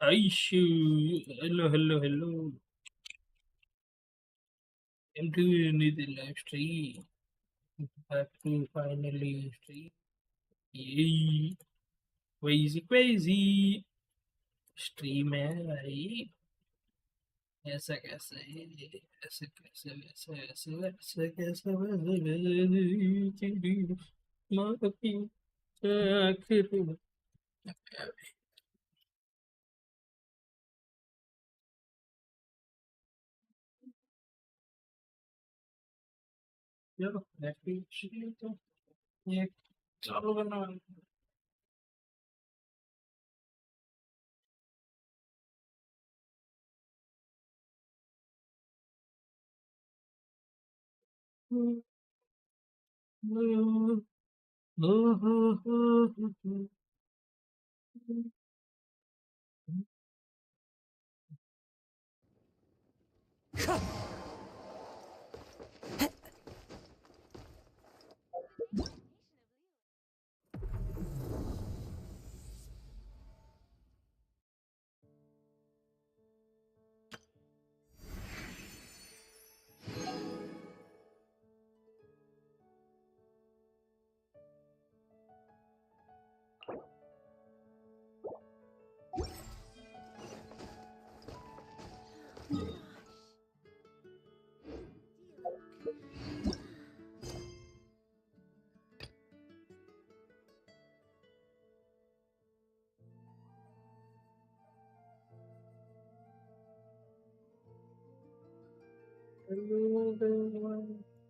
Aishu. Hello. I'm doing the live stream. Back to finally stream. Yay. Crazy. Stream है भाई. ऐसा कैसे ऐसे कैसे वैसे ऐसे ऐसे कैसे आखिर चलो तो ये चालू करना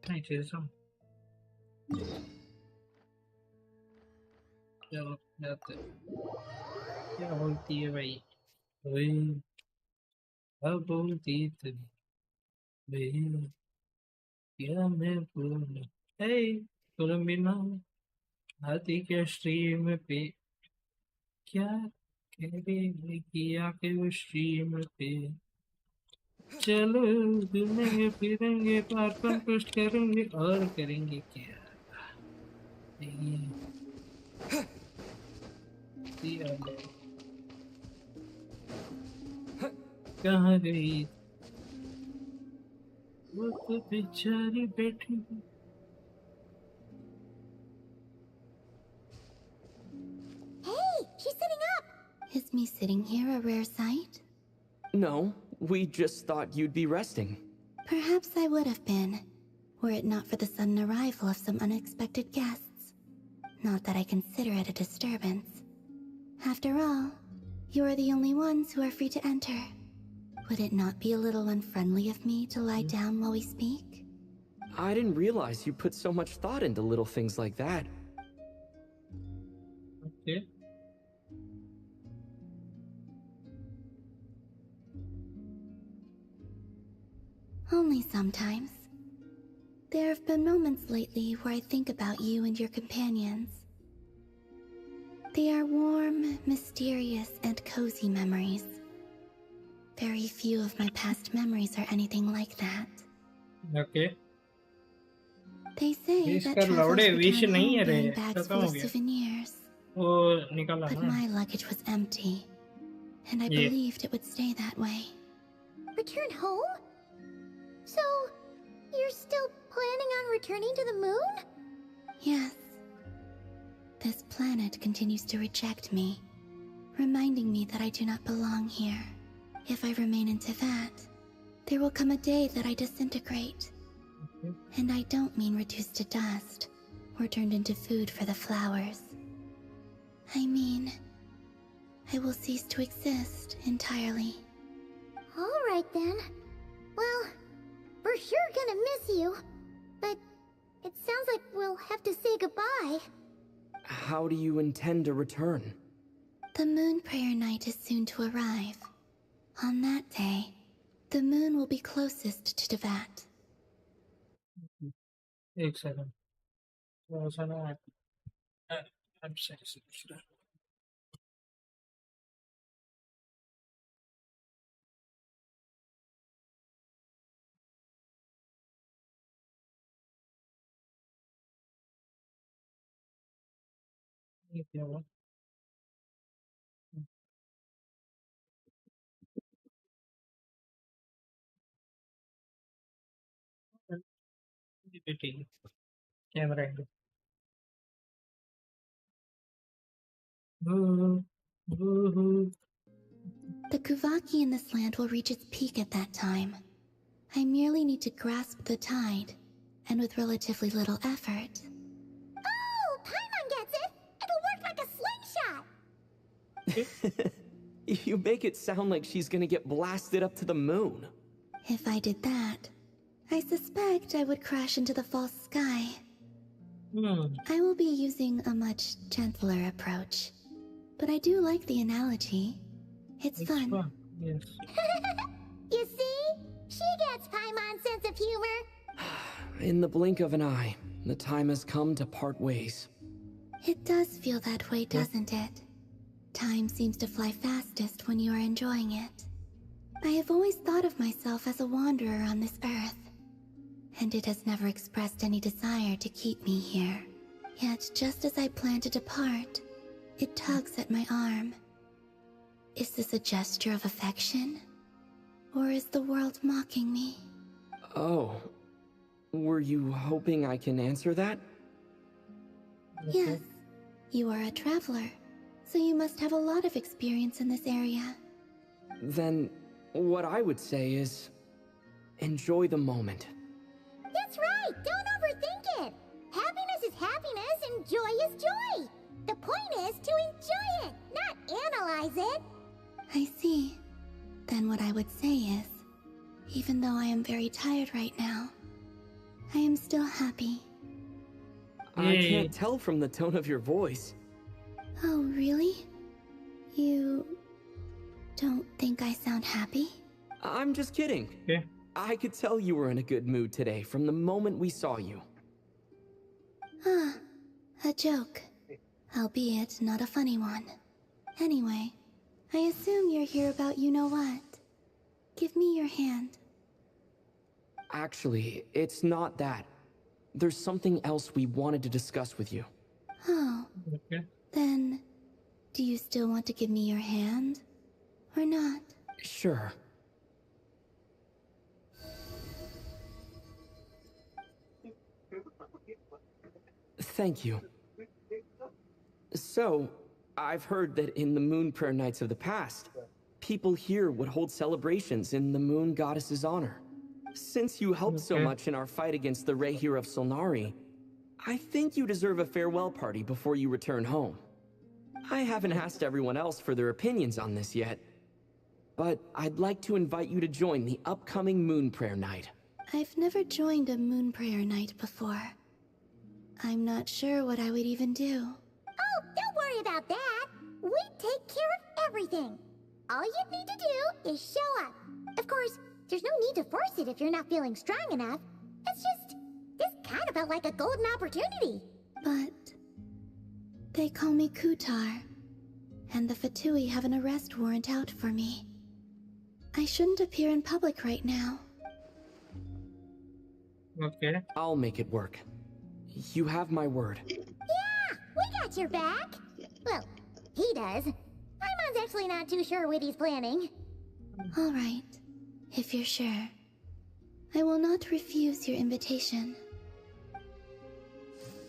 नहीं चाहिए सब चलो जाते क्या बोलती है भाई वही अब बोलती तुम वही क्या मैं बोलूं हे तुम बिना आती क्या स्ट्रीम पे क्या करेंगे किया के वो स्ट्रीम पे चलो घूमेंगे फिरेंगे पार्क पोस्ट करेंगे और करेंगे क्या कहाँ गई वो तो बेचारी बैठी Hey, she's sitting up! Is me sitting here a rare sight? No, we just thought you'd be resting. Perhaps I would have been, were it not for the sudden arrival of some unexpected guests. Not that I consider it a disturbance. After all, you are the only ones who are free to enter. Would it not be a little unfriendly of me to lie down while we speak? I didn't realize you put so much thought into little things like that. okay Only sometimes. There have been moments lately where I think about you and your companions. They are warm, mysterious, and cozy memories. Very few of my past memories are anything like that. okay They say इसका that travelers लौड़े wish return नहीं home है रे bearing bags खत्म full हो of गया souvenirs. वो निकाला But ना my luggage was empty, and I ये believed it would stay that way. Return home? So, you're still planning on returning to the moon? Yes. This planet continues to reject me, reminding me that I do not belong here. If I remain in Teyvat, there will come a day that I disintegrate. And I don't mean reduced to dust, or turned into food for the flowers. I mean, I will cease to exist entirely. Alright then. Well, we're sure gonna miss you. But it sounds like we'll have to say goodbye. How do you intend to return? The moon prayer night is soon to arrive. On that day, the moon will be closest to Teyvat. एक second थोड़ा सा ना अब सही से दूसरा ये क्या हुआ ये ठीक है camera angle The Kuvaki in this land will reach its peak at that time. I merely need to grasp the tide, and with relatively little effort. Oh, Paimon gets it! It'll work like a slingshot! You make it sound like she's gonna get blasted up to the moon. If I did that, I suspect I would crash into the false sky. I will be using a much gentler approach. But I do like the analogy. It's fun. Yes. You see? She gets Paimon's sense of humor. In the blink of an eye, the time has come to part ways. It does feel that way, doesn't it? Time seems to fly fastest when you are enjoying it. I have always thought of myself as a wanderer on this earth, and it has never expressed any desire to keep me here. Yet, just as I plan to depart, it tugs at my arm. Is this a gesture of affection? Or is the world mocking me? Oh, were you hoping I can answer that? Yes, you are a traveler, so you must have a lot of experience in this area. Then, what I would say is, enjoy the moment. That's right! Don't overthink it! Happiness is happiness and joy is joy! The point is to enjoy it, not analyze it! I see. Then what I would say is, even though I am very tired right now, I am still happy. I can't tell from the tone of your voice. Oh, really? You don't think I sound happy? I'm just kidding. Okay. I could tell you were in a good mood today from the moment we saw you. Ah, a joke. Albeit not a funny one. Anyway, I assume you're here about you-know-what. Give me your hand. Actually, it's not that. There's something else we wanted to discuss with you. Oh, Okay. then, do you still want to give me your hand? Or not? Sure. Thank you. So, I've heard that in the Moon Prayer Nights of the past, people here would hold celebrations in the Moon Goddess's honor. Since you helped so much in our fight against the Rehir of Solnari, I think you deserve a farewell party before you return home. I haven't asked everyone else for their opinions on this yet, but I'd like to invite you to join the upcoming Moon Prayer Night. I've never joined a moon prayer night before. I'm not sure what I would even do. Oh, don't worry about that! We take care of everything! All you need to do is show up. Of course, there's no need to force it if you're not feeling strong enough. It's just, this kind of felt like a golden opportunity. But they call me Kutar, and the Fatui have an arrest warrant out for me. I shouldn't appear in public right now. Okay. I'll make it work. You have my word. Yeah, we got your back. Well, he does. Paimon's actually not too sure what he's planning. All right, if you're sure. I will not refuse your invitation.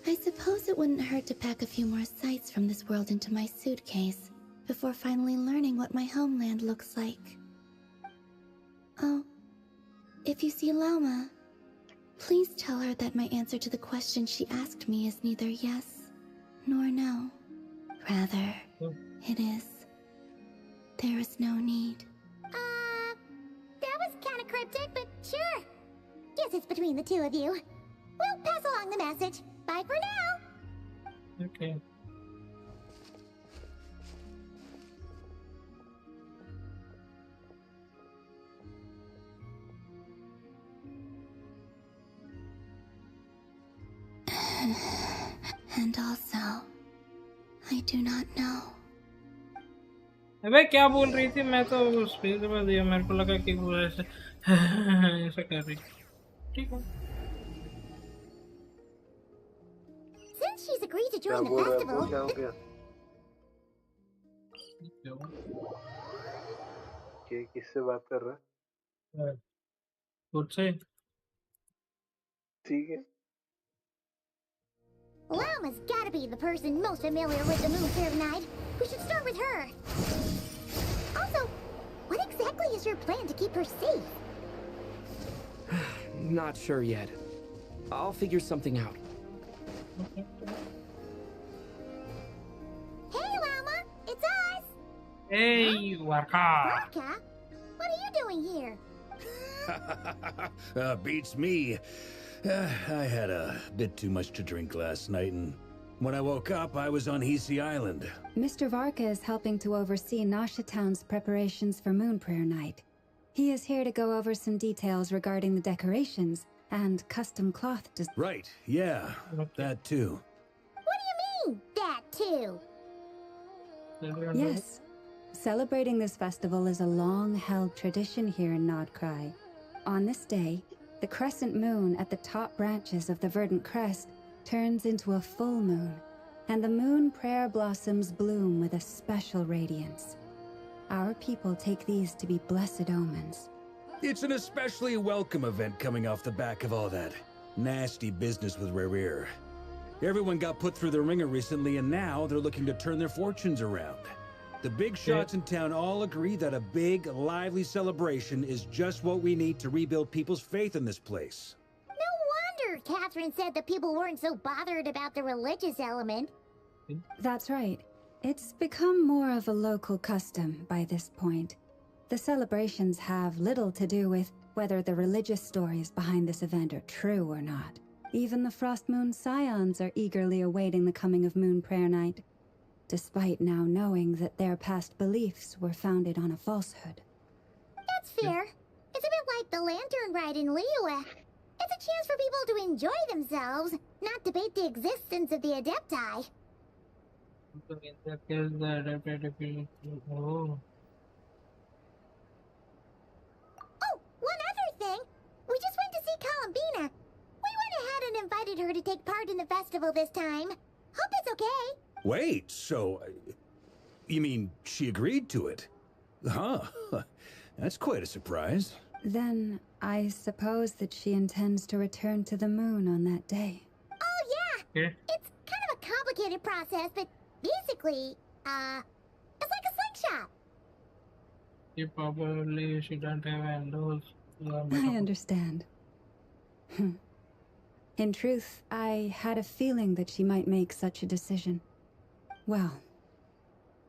I suppose it wouldn't hurt to pack a few more sights from this world into my suitcase before finally learning what my homeland looks like. Oh, if you see Lauma, please tell her that my answer to the question she asked me is neither yes nor no. Rather, it is, there is no need. That was kind of cryptic, but sure. Guess it's between the two of you. We'll pass along the message. Bye for now. Okay. And also, I do not know. अबे क्या बोल रही थी मैं तो speed में दिया मेरे को लगा कि वो ऐसे ऐसा कर रही ठीक है Since she's agreed to join the festival, क्या हो गया ये किससे बात कर रहा है खुद से ठीक है Lauma's gotta be the person most familiar with the Moon Fair Night. We should start with her. Also, what exactly is your plan to keep her safe? Not sure yet. I'll figure something out. Hey, Lauma! It's us! Hey, Warka. Barca? What are you doing here? Beats me. I had a bit too much to drink last night, and when I woke up, I was on Hisi Island. Mr. Varka is helping to oversee Nasha Town's preparations for Moon Prayer Night. He is here to go over some details regarding the decorations and custom cloth design. Right, yeah, that too. What do you mean, that too? Yes. Celebrating this festival is a long-held tradition here in Nodcry. On this day, the crescent moon at the top branches of the verdant crest turns into a full moon, and the moon prayer blossoms bloom with a special radiance. Our people take these to be blessed omens. It's an especially welcome event coming off the back of all that nasty business with Rare. Everyone got put through the ringer recently, and now they're looking to turn their fortunes around. The big shots in town all agree that a big, lively celebration is just what we need to rebuild people's faith in this place. No wonder Catherine said that people weren't so bothered about the religious element. That's right. It's become more of a local custom by this point. The celebrations have little to do with whether the religious stories behind this event are true or not. Even the Frost Moon Scions are eagerly awaiting the coming of Moon Prayer Night, despite now knowing that their past beliefs were founded on a falsehood. That's fair. It's a bit like the lantern ride in Liyue. It's a chance for people to enjoy themselves, not debate the existence of the Adepti. Oh. Oh, one other thing. We just went to see Columbina. We went ahead and invited her to take part in the festival this time. Hope it's okay. Wait, so... you mean she agreed to it? Huh. That's quite a surprise. Then, I suppose that she intends to return to the moon on that day. Oh, yeah. Okay. It's kind of a complicated process, but basically, it's like a slingshot. She don't have handles. I understand. In truth, I had a feeling that she might make such a decision. Well,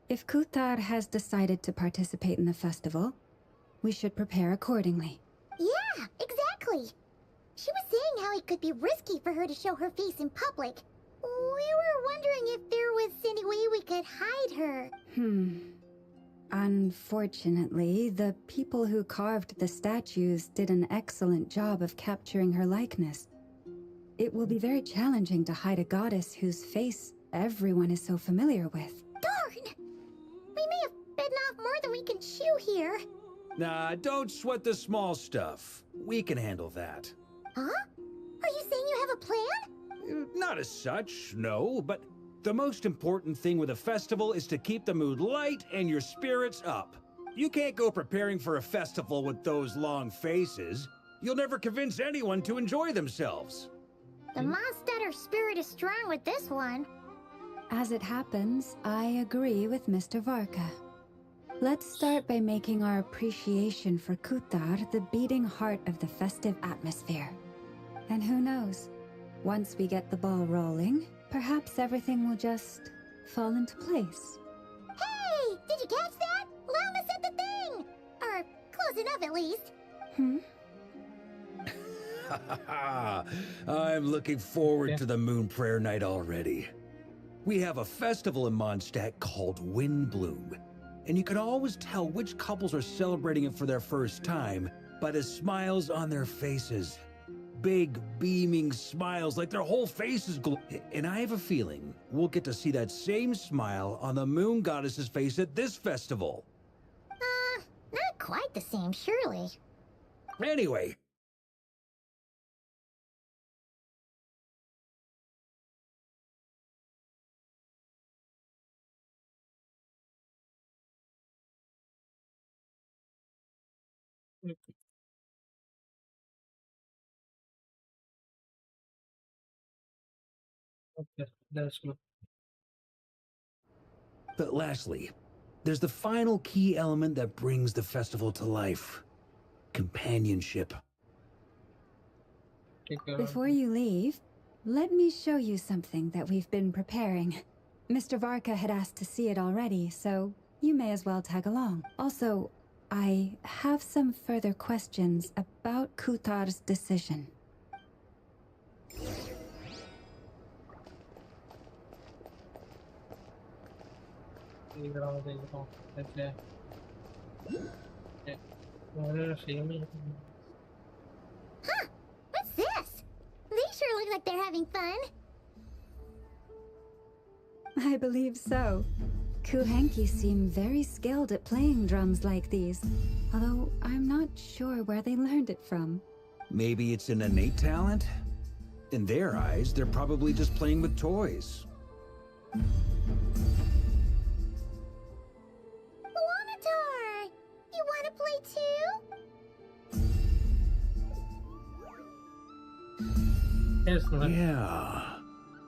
if Kuthar has decided to participate in the festival, we should prepare accordingly. Yeah, exactly. She was saying how it could be risky for her to show her face in public. We were wondering if there was any way we could hide her. Unfortunately, the people who carved the statues did an excellent job of capturing her likeness. It will be very challenging to hide a goddess whose face everyone is so familiar with. Darn! We may have bitten off more than we can chew here. Nah, don't sweat the small stuff. We can handle that. Huh? Are you saying you have a plan? Not as such, no, but the most important thing with a festival is to keep the mood light and your spirits up. You can't go preparing for a festival with those long faces. You'll never convince anyone to enjoy themselves. The Mondstadt spirit is strong with this one. As it happens, I agree with Mr. Varka. Let's start by making our appreciation for Kuthar the beating heart of the festive atmosphere. And who knows, once we get the ball rolling, perhaps everything will just fall into place. Hey! Did you catch that? Lauma said the thing! Or close enough at least. I'm looking forward to the Moon Prayer Night already. We have a festival in Mondstadt called Windbloom, and you can always tell which couples are celebrating it for their first time by the smiles on their faces. Big, beaming smiles, like their whole faces glow. And I have a feeling we'll get to see that same smile on the Moon Goddess's face at this festival. Not quite the same, surely. Anyway, Okay, that's good. But lastly, there's the final key element that brings the festival to life. Companionship. ठीक है. Before you leave, let me show you something that we've been preparing. Mr. Varka had asked to see it already, so you may as well tag along. Also, I have some further questions about Kutar's decision. देख रहा हूँ. अच्छा. मेरे same he. Huh? What's this? They sure look like they're having fun. I believe so. Kuhenki seem very skilled at playing drums like these, although I'm not sure where they learned it from. Maybe it's an innate talent? In their eyes, they're probably just playing with toys. Wanatar! You wanna play too? Yes, man. Yeah.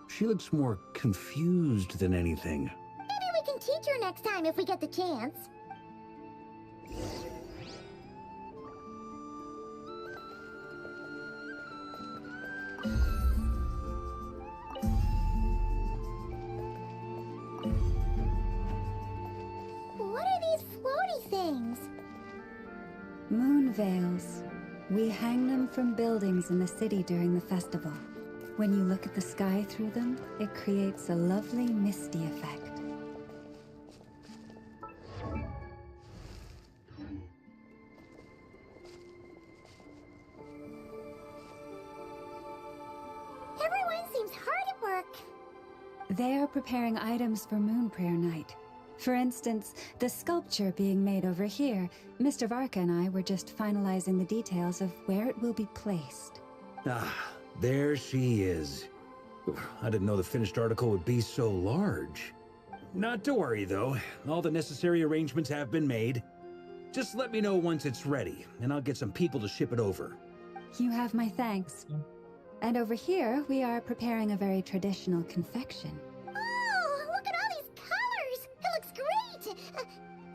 She looks more confused than anything. Maybe we can teach her next time if we get the chance. What are these floaty things? Moon veils. We hang them from buildings in the city during the festival. When you look at the sky through them, it creates a lovely misty effect. Everyone seems hard at work. They are preparing items for Moon Prayer Night. For instance, the sculpture being made over here, Mr. Varka and I were just finalizing the details of where it will be placed. Ah, there she is. I didn't know the finished article would be so large. Not to worry, though. All the necessary arrangements have been made. Just let me know once it's ready, and I'll get some people to ship it over. You have my thanks. And over here, we are preparing a very traditional confection. Oh, look at all these colors! It looks great!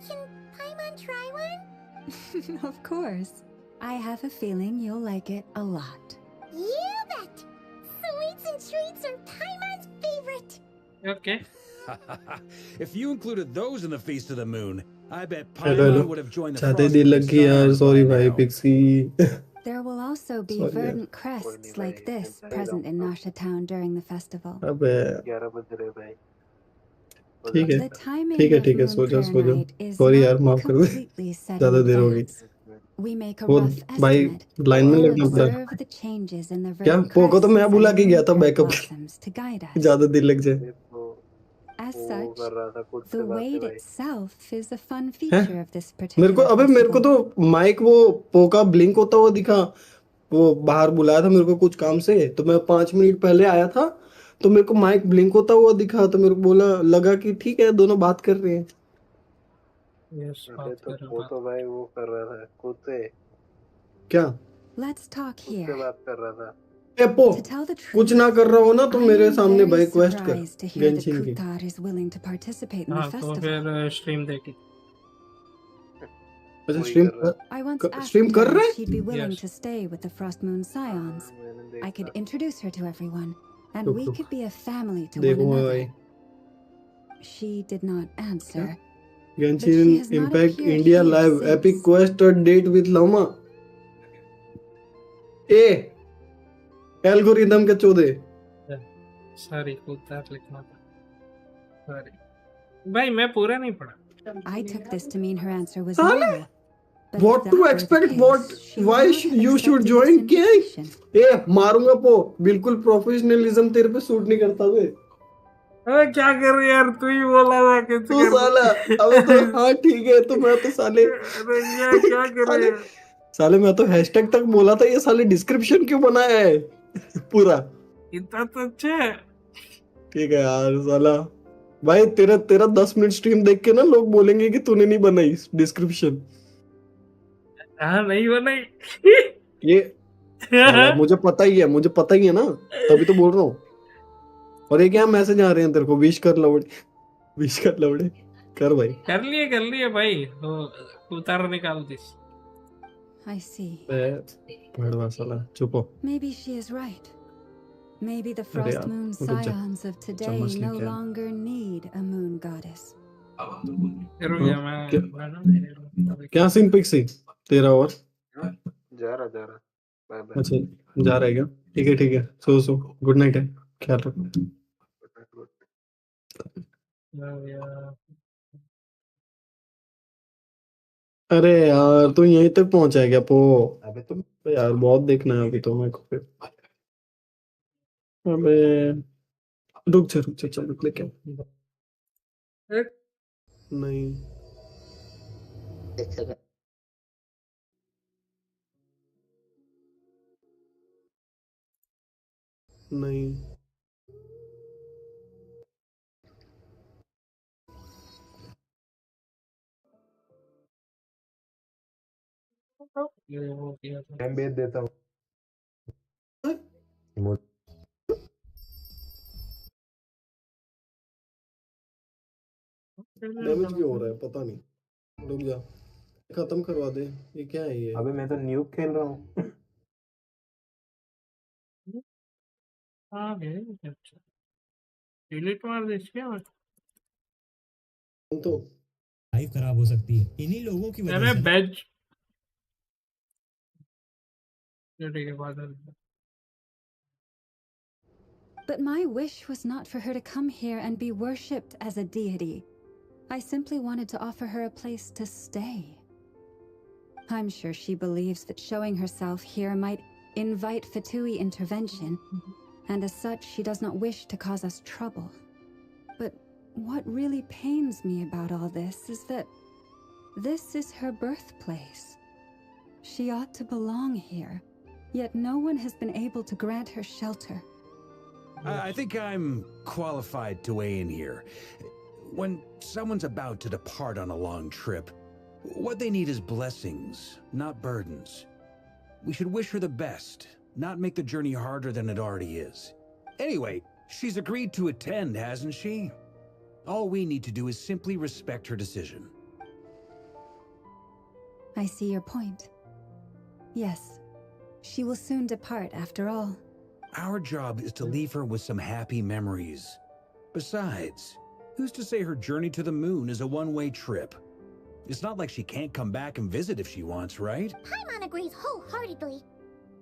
Can Paimon try one? Of course. I have a feeling you'll like it a lot. You bet! Sweets and treats are Paimon's favorite! Okay. If you included those in the Feast of the Moon, I bet Hello. Paimon would have joined the छाते Frosty दिल लग गई यार, Messiah sorry by भाई now. Pixie. There will also be Sorry, verdant crests like this present in Nasha Town during the festival. अबे 11 बज रहे भाई. ठीक है The timing ठीक है of ठीक है, Moon सो जा Prayer सो जा. Night is Sorry यार, not माफ कर दे. completely set ज़्यादा in देर हो गई. advance. We make a वो rough भाई estimate लाइन में and लगना पड़ा. observe the changes in the क्या verdant पोको तो crests मैं बुला and के गया था moon backup. blossoms to guide us. ज़्यादा देर लग जाए. As वो such, कर रहा था खुद से the बातें wait भाई. itself is a fun हैं? feature of this मेरे को particular मेरे को festival. तो माइक वो पोका ब्लिंक होता हुआ दिखा. वो बाहर बुलाया था मेरे को कुछ काम से, तो मैं 5 मिनट पहले आया था, तो मेरे को माइक ब्लिंक होता हुआ दिखा, तो मेरे को बोला लगा कि ठीक है दोनों बात कर रहे हैं. Yes, अरे बात तो कर वो रहा तो भाई वो कर रहा था खुद से क्या Let's talk खुद से here. बात कर रहा था. ए पो To tell the कुछ truth, ना कर रहा हो ना तो I मेरे am सामने very भाई क्वेस्ट कर surprised to hear that Genshin की. Kutar is willing to participate in the हाँ तो festival. फिर स्ट्रीम देखी. अच्छा वही स्ट्रीम कर रहा. I once asked स्ट्रीम कर her रहे if she'd be willing Yes. to stay with the Frost Moon Scions. मैंने I could देखा. introduce her to everyone, and रुक we रुक could be a family to one देखूंगा भाई. another. She did not answer. Genshin has not impact appeared India here live since. Epic quest और date with llama. A algorithm के चौदे. Sorry उतार लिखना था. सॉरी भाई मैं पूरा नहीं पढ़ा. I took this to mean her answer was Sale? no. But What if that to were the expect? case, What? she would Why not have you should accepted join this gang? invitation. ए मारूंगा पो. बिल्कुल professionalism तेरे पे suit नहीं करता बे. अबे क्या कर रही है यार, तू ही बोला था कि तू साला अबे तो हाँ ठीक है, तो मैं तो साले अरे ये क्या कर रही साले है. साले मैं तो हैशटैग तक बोला था, ये साले डिस्क्रिप्शन क्यों बनाया है पूरा. इतना तो अच्छा है. ठीक है यार साला भाई, तेरा तेरा 10 मिनट स्ट्रीम देख के ना लोग बोलेंगे कि तूने नहीं बनाई डिस्क्रिप्शन. हाँ नहीं बनाई. ये साला मुझे पता ही है ना, तभी तो बोल रहा हूँ. और ये क्या मैसेज आ रहे हैं तेरे को? विश कर लवड़े, विश कर लवड़े, कर भाई। कर लिए भाई, तो उतार निकाल दिस। I see. भड़वा साला, चुप हो। Maybe she is right. Maybe the अरे Frost यार, Moon रुक जा, scions of today चम्मच no लेके आ। longer need a moon goddess. रुक जा, मैं क्या सीन पिक्सी तेरा? और जा रहा बाय बाय। अच्छा, जा रहा है क्या? ठीक है, सो गुड नाइट है, ख्याल रखो। अरे यार तू यहीं तक पहुंचा है क्या पो? अबे तुम यार बहुत देखना है अभी तो मेरे को फिर। अबे रुक जा चल रुक लेके आ। नहीं नहीं मैं भेज देता हूँ। डैमेज क्यों हो रहा है पता नहीं। रुक जा, खत्म करवा दे। ये क्या है ये? अबे मैं तो न्यू खेल रहा हूँ। डिलीट मार दे क्या? तो लाइफ खराब हो सकती है इन्हीं लोगों की वजह अरे से। बैच ठीक है, बादल। But my wish was not for her to come here and be worshipped as a deity. I simply wanted to offer her a place to stay. I'm sure she believes that showing herself here might invite Fatui intervention, and as such she does not wish to cause us trouble. But what really pains me about all this is that this is her birthplace. She ought to belong here, yet no one has been able to grant her shelter. I think I'm qualified to weigh in here. When someone's about to depart on a long trip, what they need is blessings, not burdens. We should wish her the best, not make the journey harder than it already is. Anyway, she's agreed to attend, hasn't she? All we need to do is simply respect her decision. I see your point. Yes, she will soon depart after all. Our job is to leave her with some happy memories. Besides, who's to say her journey to the moon is a one-way trip? It's not like she can't come back and visit if she wants, right? Paimon agrees wholeheartedly.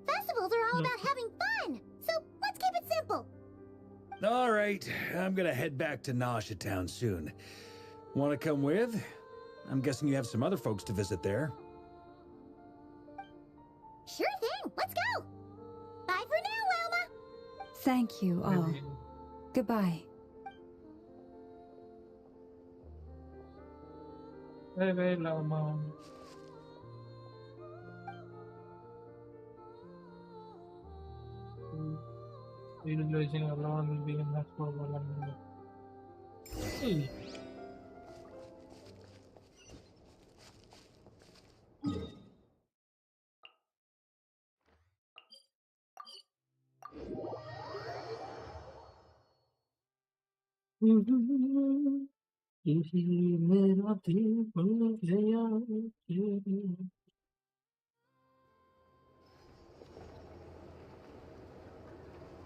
Festivals are all about having fun, so let's keep it simple. All right, I'm gonna head back to Nasha Town soon. Want to come with? I'm guessing you have some other folks to visit there. Sure thing, let's go. Bye for now, Lauma. Thank you all. Goodbye. Bye, Lauma. Realizing alone will be enough for 1 minute. Hey.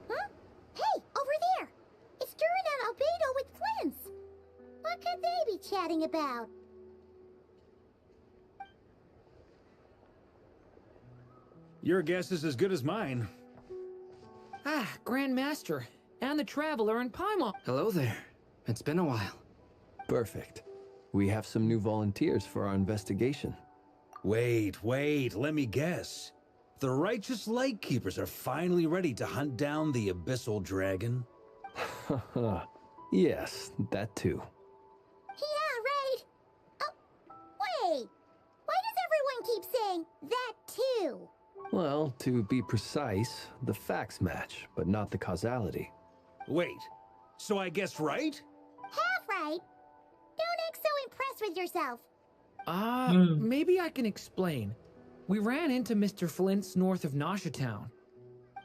Huh? Hey, over there! It's Durin and Albedo with Flints! What could they be chatting about? Your guess is as good as mine. Ah, Grand Master, and the Traveler and Paimon. Hello there. It's been a while. Perfect. We have some new volunteers for our investigation. Wait, let me guess. The righteous Lightkeepers are finally ready to hunt down the Abyssal Dragon? Yes, that too. Yeah, right! Oh, wait! Why does everyone keep saying that too? Well, to be precise, the facts match, but not the causality. Wait, so I guessed right? Half right! Don't act so impressed with yourself. Maybe I can explain. We ran into Mr. Flint's north of Nasha Town.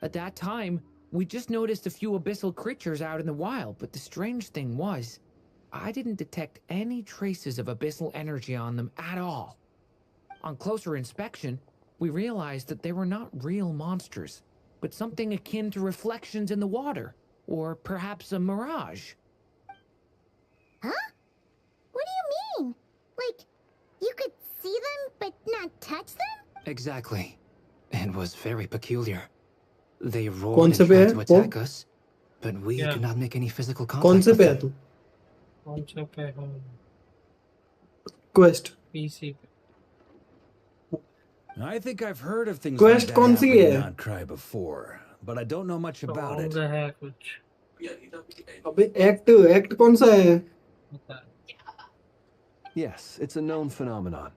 At that time, We just noticed a few abyssal creatures out in the wild, but the strange thing was, I didn't detect any traces of abyssal energy on them at all. On closer inspection, we realized that they were not real monsters, but something akin to reflections in the water, or perhaps a mirage. Huh? What do you mean? Like, you could see them but not touch them? Exactly. It was very peculiar. They कौन roared and से पे tried है to वो? attack us, but we Yeah. could not make any physical कौन contact से with पे है them. तू? कौन सा पे हो? क्वेस्ट पीसी पे। I think I've heard of things Quest like that कौन सी happening in है? Outcry before, but I don't know much about it. होगा है कुछ। अबे एक्ट कौन सा है? बता। Yes, it's a known phenomenon.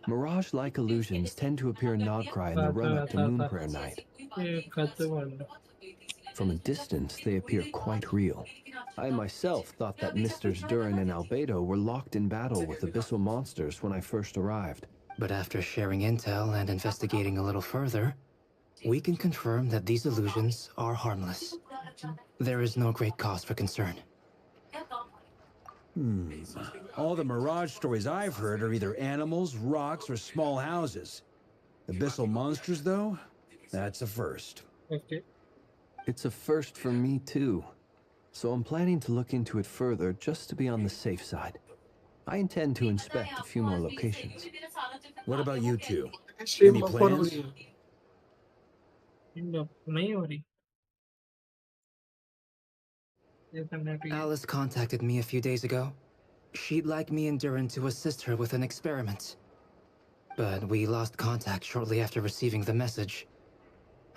Mirage-like illusions tend to appear in Nogcry in the run-up to Moon Prayer Night. ये खत्म कर लो। From a distance, they appear quite real. I myself thought that Misters Durin and Albedo were locked in battle with abyssal monsters when I first arrived. But after sharing intel and investigating a little further, we can confirm that these illusions are harmless. There is no great cause for concern. All the Mirage stories I've heard are either animals, rocks, or small houses. Abyssal monsters, though? That's a first. Okay. It's a first for me too. So I'm planning to look into it further just to be on the safe side. I intend to inspect a few more locations. What about you two? Stream Any buffer हो plans? रही है। नहीं हो रही। ये तो net ही है। Alice contacted me a few days ago. She'd like me and Durin to assist her with an experiment. But we lost contact shortly after receiving the message.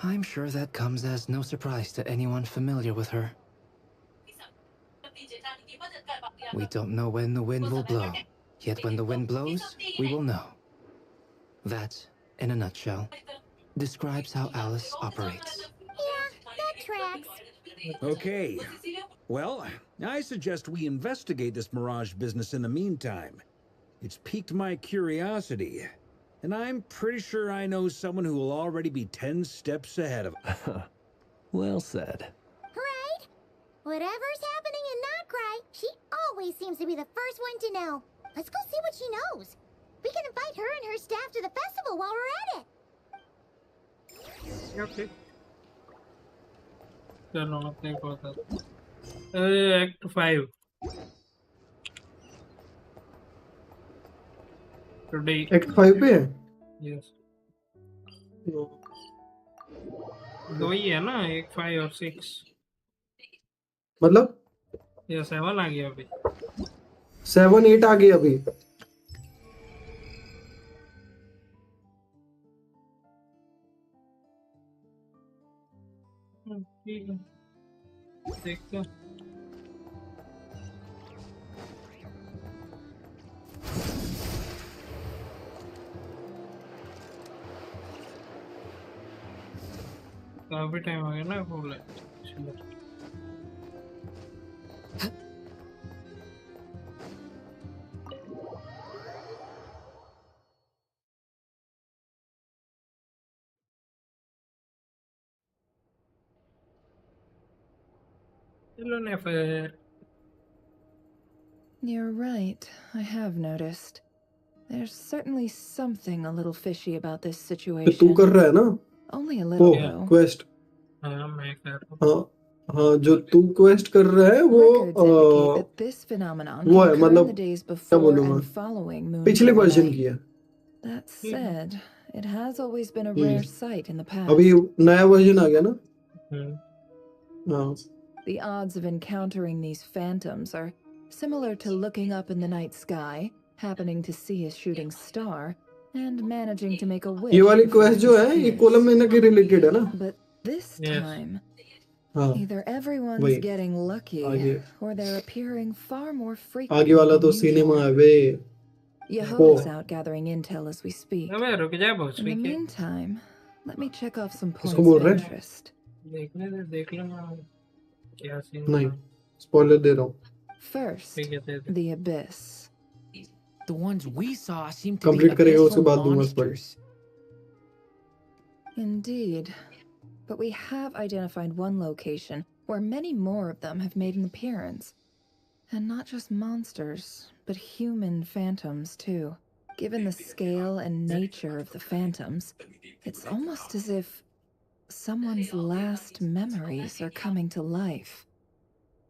I'm sure that comes as no surprise to anyone familiar with her. We don't know when the wind will blow, yet when the wind blows, we will know. That, in a nutshell, describes how Alice operates. Yeah, that tracks. Okay. Well, I suggest we investigate this Mirage business in the meantime. It's piqued my curiosity, and I'm pretty sure I know someone who will already be 10 steps ahead of us. Well said. Right? Whatever's happening in Nogcry, she always seems to be the first one to know. Let's go see what she knows. We can invite her and her staff to the festival while we're at it. Okay. चलो अपने को बता। Act 5 today. Act 5 पे है? Yes. दो ही है ना, एक 5 और 6। मतलब? ये 7 आ गया अभी। 7 8 आ गई अभी। ठीक है। देखते हैं। काफी टाइम आ गया ना खोल है। चलो ने फिर। You're right, I have noticed. There's certainly something a little fishy about this तो तू situation. कर रहा है ना? Only a वो little though. क्वेस्ट। हाँ मैं कर रहा हूँ। हाँ हाँ जो तू क्वेस्ट कर रहा है Records indicate वो that this phenomenon वो can है occur in मतलब the days क्या before बोलूँगा and following Moon पिछले Prayer वर्जन Night. की है। That said, it has always been a rare sight in the past. अभी नया वर्जन आ गया ना? हाँ। The odds of encountering these phantoms are similar to looking up in the night sky, happening to see a shooting star, and managing to make a wish. ये वाली before it quest जो है ये disappears. Kolam महीना के related है ना? But this Yes. time, हाँ either everyone's वही getting lucky, आगे or they're appearing far more आगे frequently वाला than तो सिनेमा usual. है वे। Yehova's out gathering intel as we speak. अबे रुक जा बॉस In the ठीक है। meantime, let me check off some points इसको बोल of रहे हैं? interest. देखने दे देख लेना क्या सीन नहीं है। स्पॉइलर दे रहा हूँ। First, ठीक है दे दे। the abyss. The ones we saw seem to be complete करेगा उसके abyssal बाद दूंगा spoiler. monsters. Indeed. but we have identified one location where many more of them have made an appearance. And not just monsters, but human phantoms too. Given the scale and nature of the phantoms, it's almost as if someone's last memories are coming to life.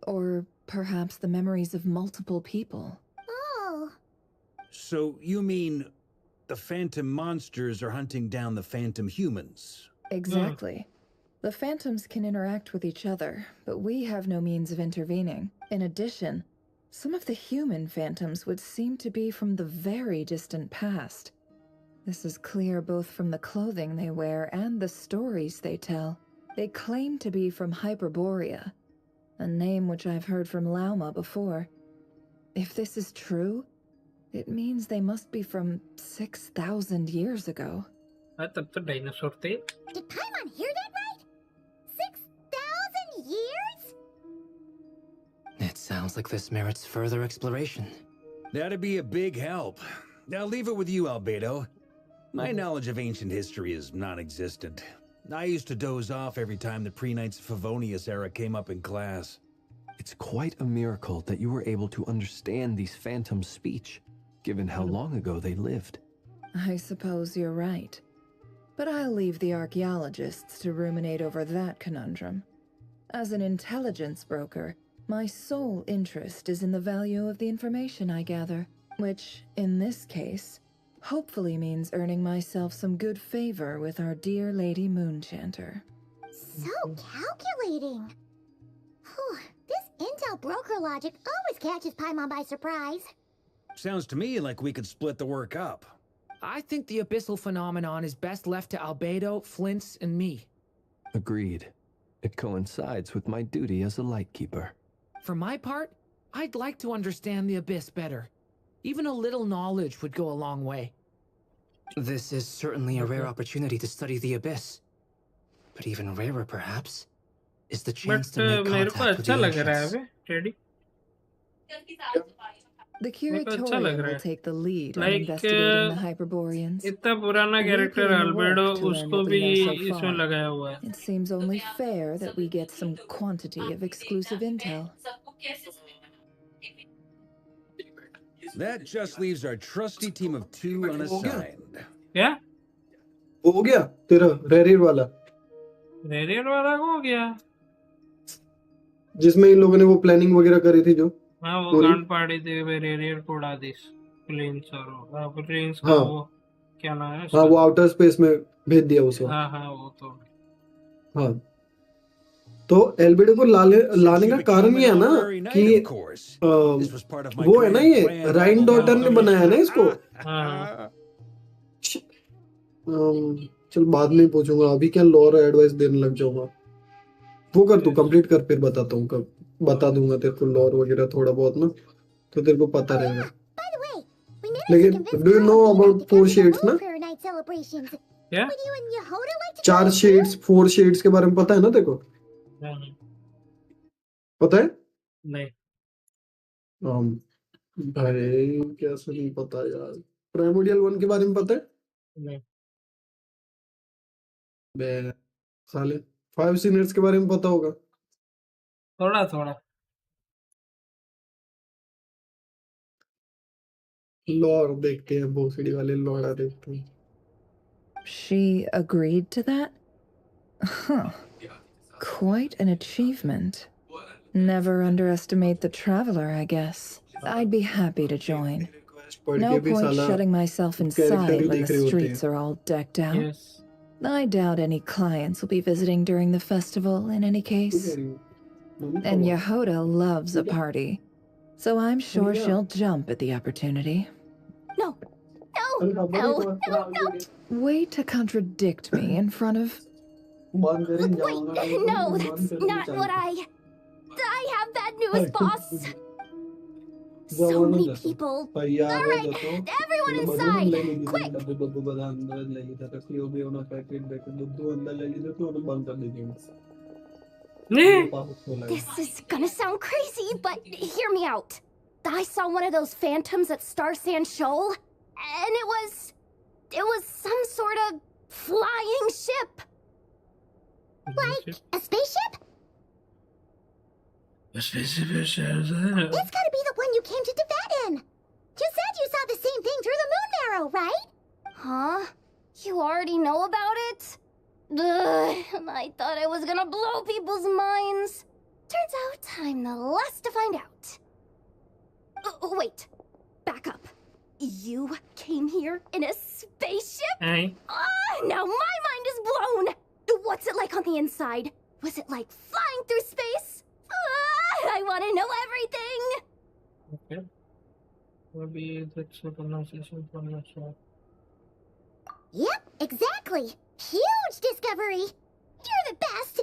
Or perhaps the memories of multiple people. Oh. So you mean the phantom monsters are hunting down the phantom humans? Exactly. The phantoms can interact with each other, but we have no means of intervening. In addition, some of the human phantoms would seem to be from the very distant past. This is clear both from the clothing they wear and the stories they tell. They claim to be from Hyperborea, a name which I've heard from Lauma before. If this is true, it means they must be from 6,000 years ago. तब तो dinosaur थे. Did Paimon hear that right? 6,000 years? It sounds like this merits further exploration. That'd be a big help. I'll leave it with you, Albedo. My knowledge of ancient history is non-existent. I used to doze off every time the pre-Knights of Favonius era came up in class. It's quite a miracle that you were able to understand these phantoms' speech, given how long ago they lived. I suppose you're right. But I'll leave the archaeologists to ruminate over that conundrum. As an intelligence broker, my sole interest is in the value of the information I gather, which, in this case, hopefully means earning myself some good favor with our dear Lady Moonchanter. So calculating. Whew, this intel broker logic always catches Paimon by surprise. Sounds to me like we could split the work up. I think the abyssal phenomenon is best left to Albedo, Flint's, and me. Agreed. It coincides with my duty as a lightkeeper. For my part, I'd like to understand the abyss better. Even a little knowledge would go a long way. This is certainly a rare opportunity to study the abyss. But even rarer, perhaps, is the chance to make मेरे को contact with अच्छा the लग रहा है ancients. अबे teddy. The मेरे को अच्छा लग curatorium रहा will है. take the lead on Like investigating the Hyperboreans. इतना पुराना We character put in the albedo work to learn उसको what we भी know so इसमें far. लगाया हुआ है. It seems only fair that we get some quantity of exclusive intel. That just leaves our trusty team of 2 unassigned. क्या? हो गया तेरा रेरियर वाला रेडियर वाला हो गया. जिसमें इन लोगों ने वो प्लानिंग वगैरह करी थी जो हाँ वो story? गांड पाड़ी थी वे रेडियर को उड़ा दी प्लेन्स और प्लेन्स का हाँ वो क्या नाम है हाँ उसका? वो आउटर स्पेस में भेज दिया उसको. हाँ हाँ वो तो हाँ तो एल्बेडो को लाने का कारण ये है ना कि वो है ना ये राइन डॉटर ने बनाया ना इसको. हाँ चल बाद में पूछूंगा, अभी क्या लॉर एडवाइस देने लग जाऊंगा. वो कर तू कंप्लीट कर फिर बताता हूँ, कब बता दूंगा तेरे को लॉर वगैरह थोड़ा बहुत ना, तो तेरे को पता रहेगा. लेकिन do you know about 4 shades ना? क्या? 4 शेड्स 4 शेड्स के बारे में पता है ना तेरे को? नहीं पता है? नहीं भाई कैसे नहीं पता यार. प्राइमोडियल 1 के बारे में पता है? नहीं बे साले 5 सीनियर्स के बारे में पता होगा. थोड़ा थोड़ा. लॉर देखते हैं, भोसड़ी वाले लॉरा देखते हैं. She agreed to that? Huh. Quite an achievement. Never underestimate the traveler, I guess. I'd be happy to join. No point shutting myself inside when the streets are all decked out. Yes. I doubt any clients will be visiting during the festival in any case. And Yehoda loves a party, so I'm sure she'll jump at the opportunity. No, no, no, no, no. Way to contradict me in front of... Wait, no, that's not what I have bad news, boss. So many people. Alright, everyone inside, quick. This is gonna sound crazy, but hear me out. I saw one of those phantoms at Star Sand Shoal, and it was some sort of flying ship. Like a spaceship? A spaceship is It's gotta be the one you came to Teyvat in. You said you saw the same thing through the moon marrow, right? Huh? You already know about it? Ugh, I thought I was gonna blow people's minds. Turns out I'm the last to find out. Wait. Back up. You came here in a spaceship? Hey. Now my mind is blown! What's it like on the inside? Was it like flying through space? I want to know everything! Okay. Maybe that's a pronunciation from the show. Yep, exactly. Huge discovery. You're the best,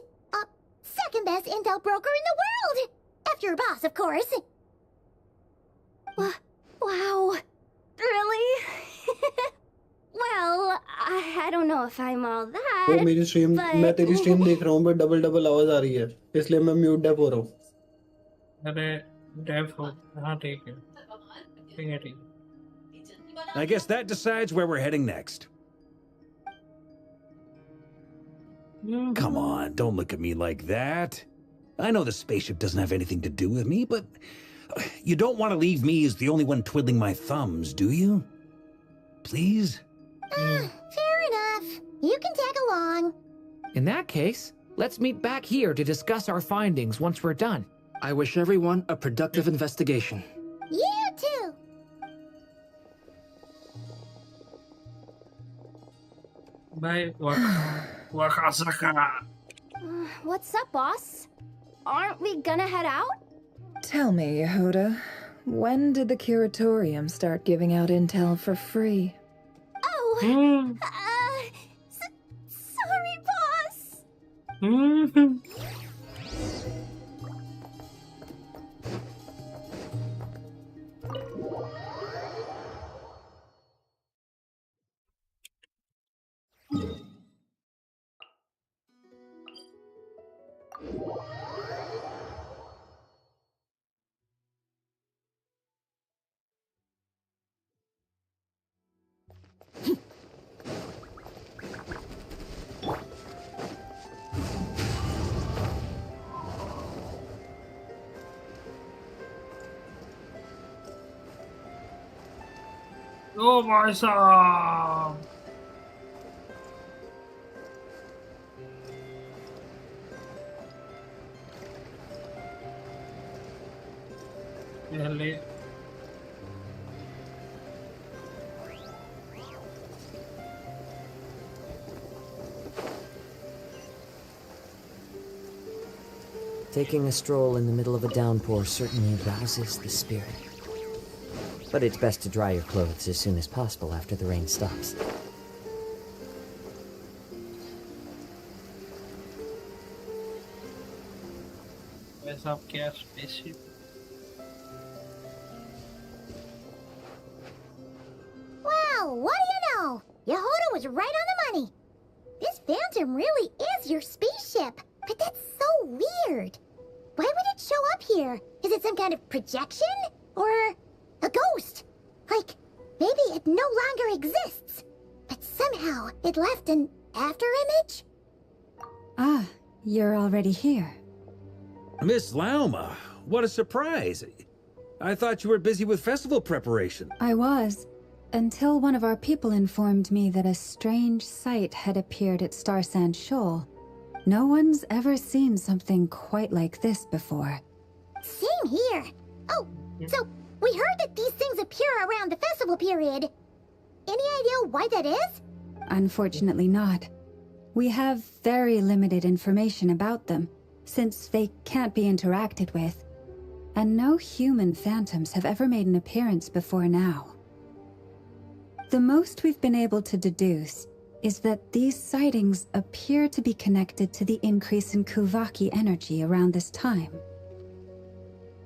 second best intel broker in the world. After your boss, of course. Wow. Really? Well, I don't know if I'm all that. वो मेरी stream मैं तेरी stream देख रहा हूँ पर double double आवाज आ रही है इसलिए मैं म्यूट डेफ हो रहा हूँ अरे डेफ हो हाँ ठीक है I guess that decides where we're heading next. Come on, don't look at me like that. I know the spaceship doesn't have anything to do with me, but you don't want to leave me as the only one twiddling my thumbs, do you? Please? Fair enough. You can tag along. In that case, let's meet back here to discuss our findings once we're done. I wish everyone a productive investigation. You too. Bye, Wakasaka. What's up, boss? Aren't we gonna head out? Tell me, Yehuda, when did the curatorium start giving out intel for free? Oh, sorry, boss. Oh my son. Really? Taking a stroll in the middle of a downpour certainly rouses the spirit. But it's best to dry your clothes as soon as possible after the rain stops. Where's up, gas spaceship? Wow, what do you know? Yehuda was right on the money. This phantom really is your spaceship, but that's so weird. Why would it show up here? Is it some kind of projection? Or a ghost? Like, maybe it no longer exists, but somehow it left an afterimage? Ah, you're already here. Miss Lauma, what a surprise. I thought you were busy with festival preparation. I was, until one of our people informed me that a strange sight had appeared at Starsand Shoal. No one's ever seen something quite like this before. Same here. Oh, so we heard that these things appear around the festival period. Any idea why that is? Unfortunately not. We have very limited information about them, since they can't be interacted with. And no human phantoms have ever made an appearance before now. The most we've been able to deduce is that these sightings appear to be connected to the increase in Kuvaki energy around this time.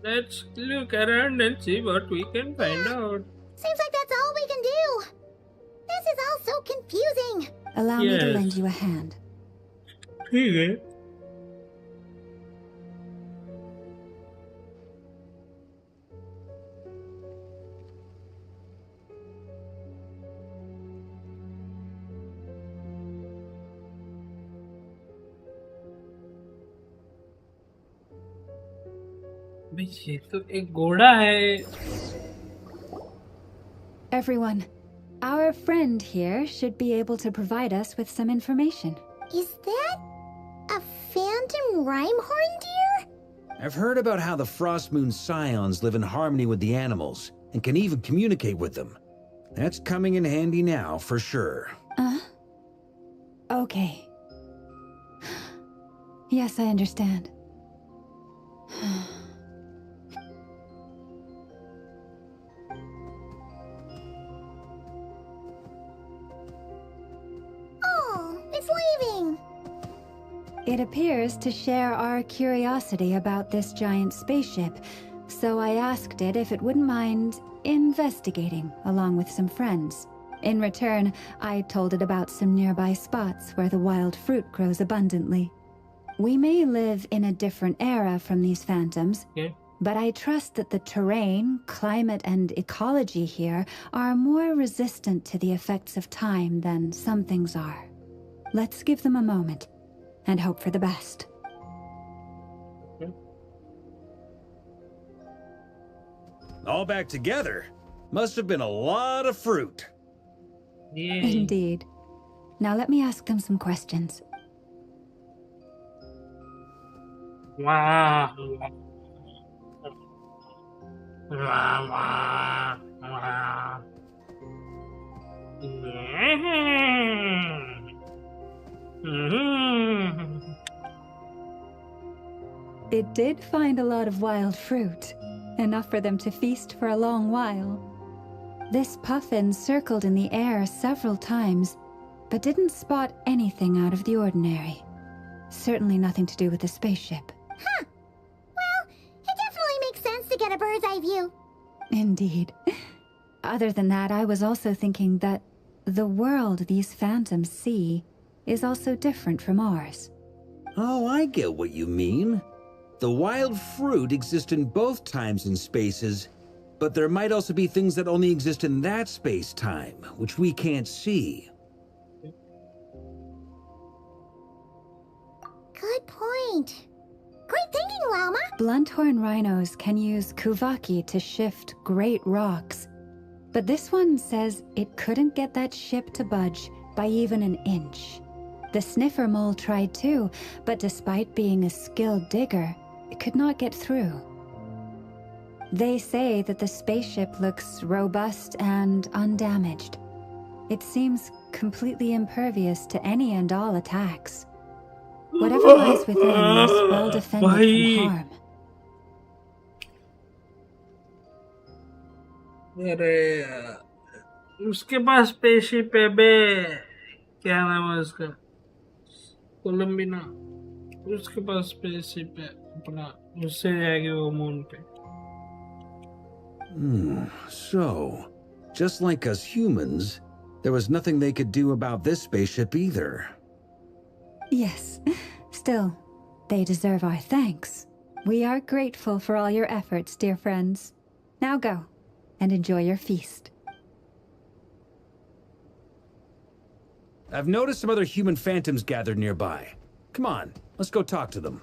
Let's look around and see what we can find out. Seems like that's all we can do. This is all so confusing. Allow me to lend you a hand. Okay. अबे ये तो एक घोड़ा है. Everyone, our friend here should be able to provide us with some information. Is that a phantom rhymehorn deer? I've heard about how the Frost Moon Scions live in harmony with the animals and can even communicate with them. That's coming in handy now, for sure. Okay. Yes, I understand. Oh, it's leaving. It appears to share our curiosity about this giant spaceship, so I asked it if it wouldn't mind investigating along with some friends. In return, I told it about some nearby spots where the wild fruit grows abundantly. We may live in a different era from these phantoms, but I trust that the terrain, climate, and ecology here are more resistant to the effects of time than some things are. Let's give them a moment and hope for the best. All back together? Must have been a lot of fruit. Indeed. Now let me ask them some questions. Wow. It did find a lot of wild fruit, enough for them to feast for a long while. This puffin circled in the air several times, but didn't spot anything out of the ordinary. Certainly nothing to do with the spaceship. Huh. Well, it definitely makes sense to get a bird's eye view. Indeed. Other than that, I was also thinking that the world these phantoms see is also different from ours. Oh, I get what you mean. The wild fruit exist in both times and spaces, but there might also be things that only exist in that space-time, which we can't see. Good point. Great thinking, Lauma. Blunthorn rhinos can use kuvaki to shift great rocks, but this one says it couldn't get that ship to budge by even an inch. The sniffer mole tried too, but despite being a skilled digger, it could not get through. They say that the spaceship looks robust and undamaged. It seems completely impervious to any and all attacks. Whatever lies within is well defended from harm. अरे उसके पास spaceship है बे. क्या नाम है उसका? कोलंबिना. उसके पास spaceship है अपना. उससे जाएगी वो मून पे. So, just like us humans, there was nothing they could do about this spaceship either. Yes. Still, they deserve our thanks. We are grateful for all your efforts, dear friends. Now go, and enjoy your feast. I've noticed some other human phantoms gathered nearby. Come on, let's go talk to them.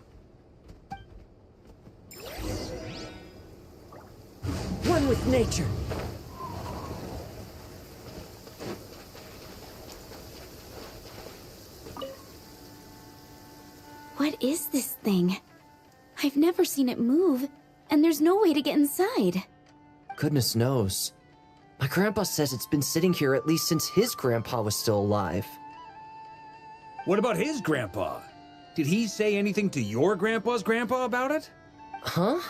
One with nature. What is this thing? I've never seen it move, and there's no way to get inside. Goodness knows. My grandpa says it's been sitting here at least since his grandpa was still alive. What about his grandpa? Did he say anything to your grandpa's grandpa about it? Huh?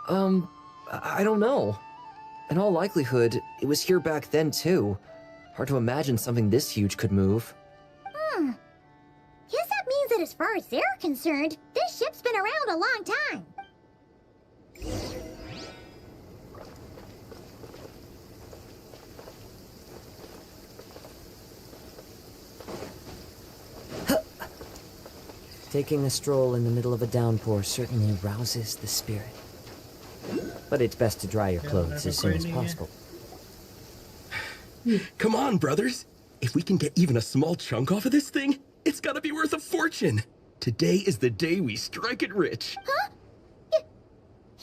I don't know. In all likelihood, it was here back then too. Hard to imagine something this huge could move. Guess that means that as far as they're concerned, this ship's been around a long time. Taking a stroll in the middle of a downpour certainly rouses the spirit. But it's best to dry your clothes as soon as possible. Come on, brothers. If we can get even a small chunk off of this thing, it's gotta be worth a fortune. Today is the day we strike it rich. Huh?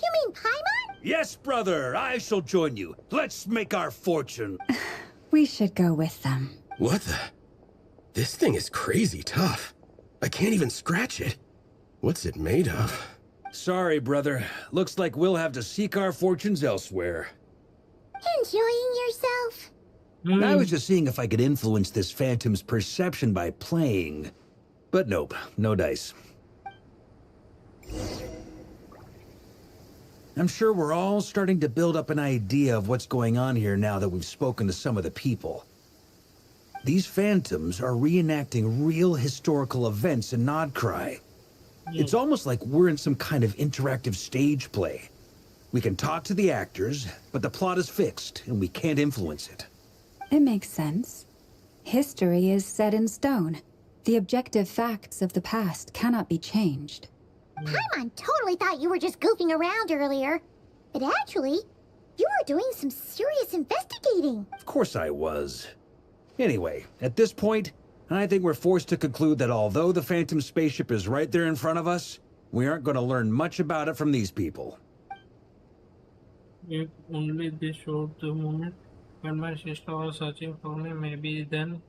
You mean joining Paimon? Yes, brother, I shall join you. Let's make our fortune. We should go with them. What the? This thing is crazy tough. I can't even scratch it. What's it made of? Sorry, brother. Looks like we'll have to seek our fortunes elsewhere. Enjoying yourself? I was just seeing if I could influence this phantom's perception by playing. But nope, no dice. I'm sure we're all starting to build up an idea of what's going on here now that we've spoken to some of the people. These phantoms are reenacting real historical events in Nodcry. It's almost like we're in some kind of interactive stage play. We can talk to the actors, but the plot is fixed, and we can't influence it. It makes sense. History is set in stone. The objective facts of the past cannot be changed. Paimon totally thought you were just goofing around earlier. But actually, you were doing some serious investigating. Of course I was. Anyway, at this point, I think we're forced to conclude that although the Phantom spaceship is right there in front of us, we aren't going to learn much about it from these people. If only they showed the moment when my sister was searching for me, maybe then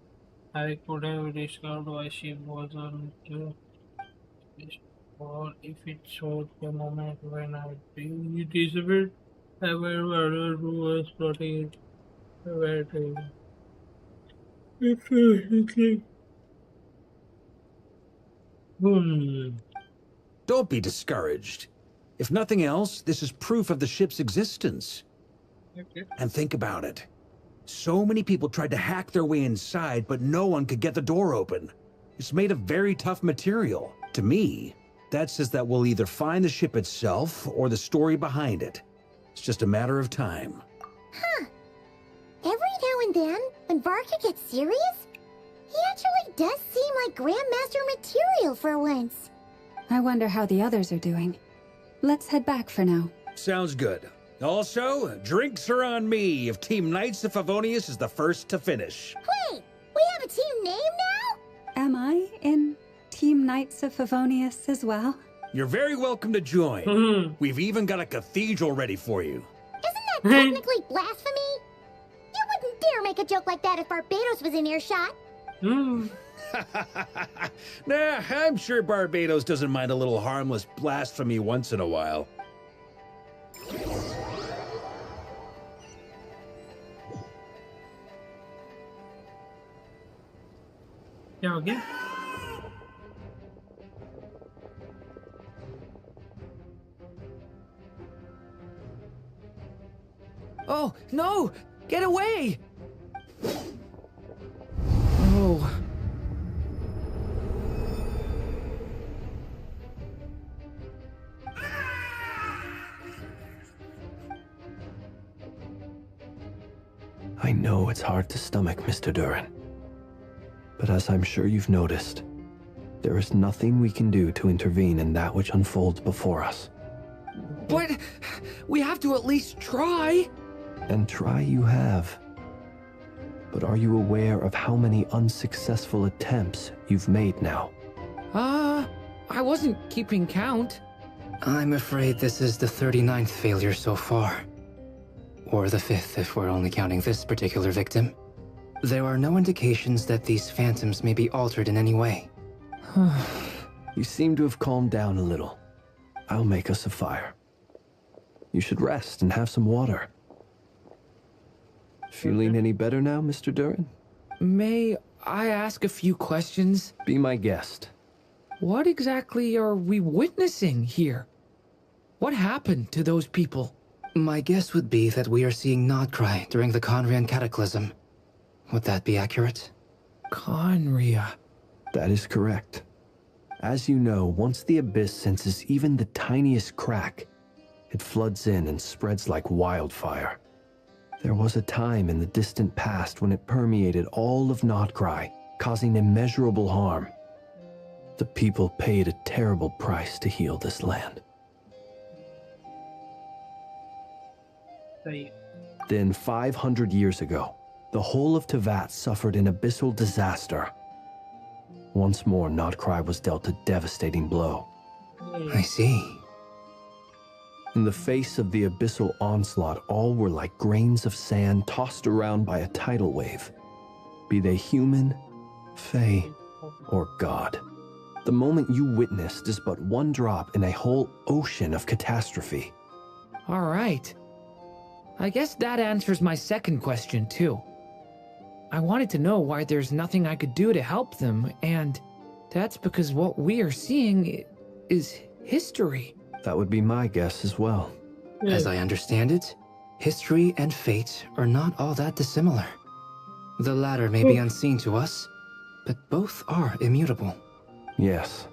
I could have discovered why she wasn't here. Or if it showed the moment when I disappeared, I went wonder who was plotting it. Don't be discouraged. If nothing else, this is proof of the ship's existence. Okay. And think about it. So many people tried to hack their way inside, but no one could get the door open. It's made of very tough material. To me, that says that we'll either find the ship itself or the story behind it. It's just a matter of time. Huh. Every now and then, when Varka gets serious, he actually does seem like Grandmaster material for once. I wonder how the others are doing. Let's head back for now. Sounds good. Also, drinks are on me if Team Knights of Favonius is the first to finish. Wait, we have a team name now? Am I in Team Knights of Favonius as well? You're very welcome to join. We've even got a cathedral ready for you. Isn't that technically blasphemy? You wouldn't dare make a joke like that if Barbados was in earshot. Nah, I'm sure Barbados doesn't mind a little harmless blasphemy once in a while. क्या हो गया? Oh, no! Get away! Oh. I know it's hard to stomach, Mr. Duran. But as I'm sure you've noticed, there is nothing we can do to intervene in that which unfolds before us. But we have to at least try. And try you have. But are you aware of how many unsuccessful attempts you've made now? I wasn't keeping count. I'm afraid this is the 39th failure so far. Or the 5th if we're only counting this particular victim. There are no indications that these phantoms may be altered in any way. You seem to have calmed down a little. I'll make us a fire. You should rest and have some water. Feeling any better now, Mr. Duran? May I ask a few questions? Be my guest. What exactly are we witnessing here? What happened to those people? My guess would be that we are seeing Nodcry during the Conrian Cataclysm. Would that be accurate? Conria. That is correct. As you know, once the Abyss senses even the tiniest crack, it floods in and spreads like wildfire. There was a time in the distant past when it permeated all of Nodcry, causing immeasurable harm. The people paid a terrible price to heal this land. Then 500 years ago, the whole of Teyvat suffered an abyssal disaster. Once more, Nodcry was dealt a devastating blow. I see. In the face of the abyssal onslaught, all were like grains of sand tossed around by a tidal wave. Be they human, fae, or god. The moment you witnessed is but one drop in a whole ocean of catastrophe. All right. I guess that answers my second question, too. I wanted to know why there's nothing I could do to help them, and that's because what we are seeing is history. That would be my guess as well. As I understand it, history and fate are not all that dissimilar. The latter may be unseen to us, but both are immutable. Yes.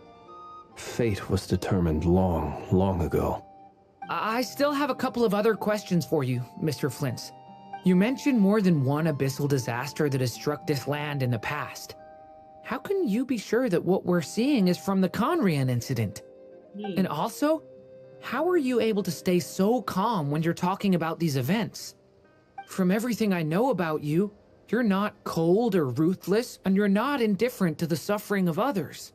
Fate was determined long, long ago. I still have a couple of other questions for you, Mr. Flintz. You mentioned more than one abyssal disaster that has struck this land in the past. How can you be sure that what we're seeing is from the Conrian incident? And also, how are you able to stay so calm when you're talking about these events? From everything I know about you, you're not cold or ruthless, and you're not indifferent to the suffering of others.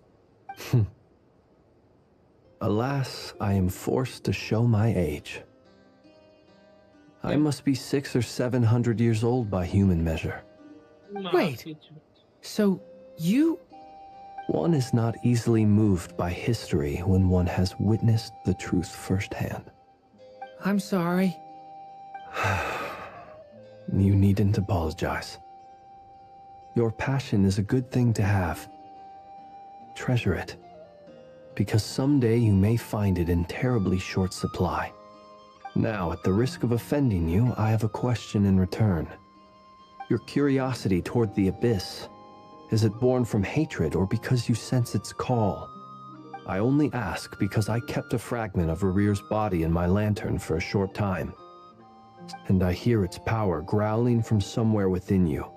Alas, I am forced to show my age. I must be 600 or 700 years old by human measure. Wait, so you... One is not easily moved by history when one has witnessed the truth firsthand. I'm sorry. You needn't apologize. Your passion is a good thing to have. Treasure it, because someday you may find it in terribly short supply. Now, at the risk of offending you, I have a question in return. Your curiosity toward the abyss, is it born from hatred or because you sense its call? I only ask because I kept a fragment of Rere's body in my lantern for a short time, and I hear its power growling from somewhere within you.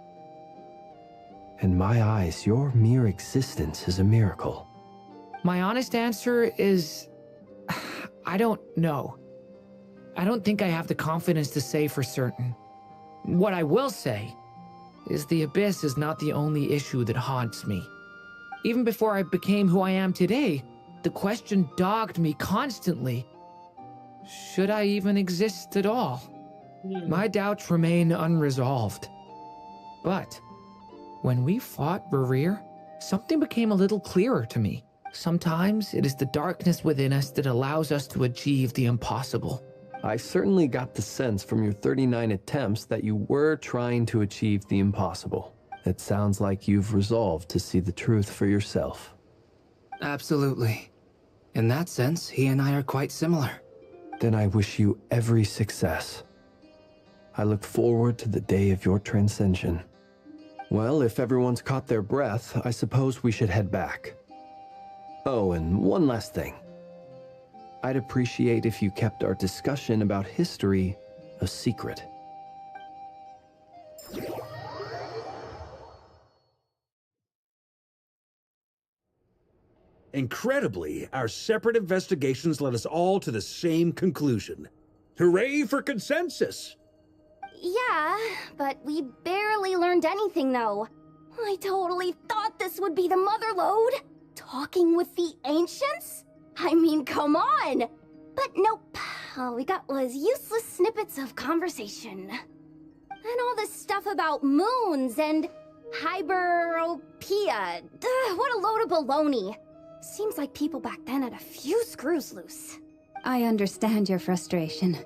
In my eyes, your mere existence is a miracle. My honest answer is... I don't know. I don't think I have the confidence to say for certain. What I will say is the abyss is not the only issue that haunts me. Even before I became who I am today, the question dogged me constantly. Should I even exist at all? My doubts remain unresolved. But when we fought Rerir, something became a little clearer to me. Sometimes it is the darkness within us that allows us to achieve the impossible. I certainly got the sense from your 39 attempts that you were trying to achieve the impossible. It sounds like you've resolved to see the truth for yourself. Absolutely. In that sense, he and I are quite similar. Then I wish you every success. I look forward to the day of your transcension. Well, if everyone's caught their breath, I suppose we should head back. Oh, and one last thing. I'd appreciate if you kept our discussion about history a secret. Incredibly, our separate investigations led us all to the same conclusion. Hooray for consensus! Yeah, but we barely learned anything, though. I totally thought this would be the mother lode. Talking with the ancients? I mean, come on! But nope, all we got was useless snippets of conversation. And all this stuff about moons and hyperopia. What a load of baloney. Seems like people back then had a few screws loose. I understand your frustration.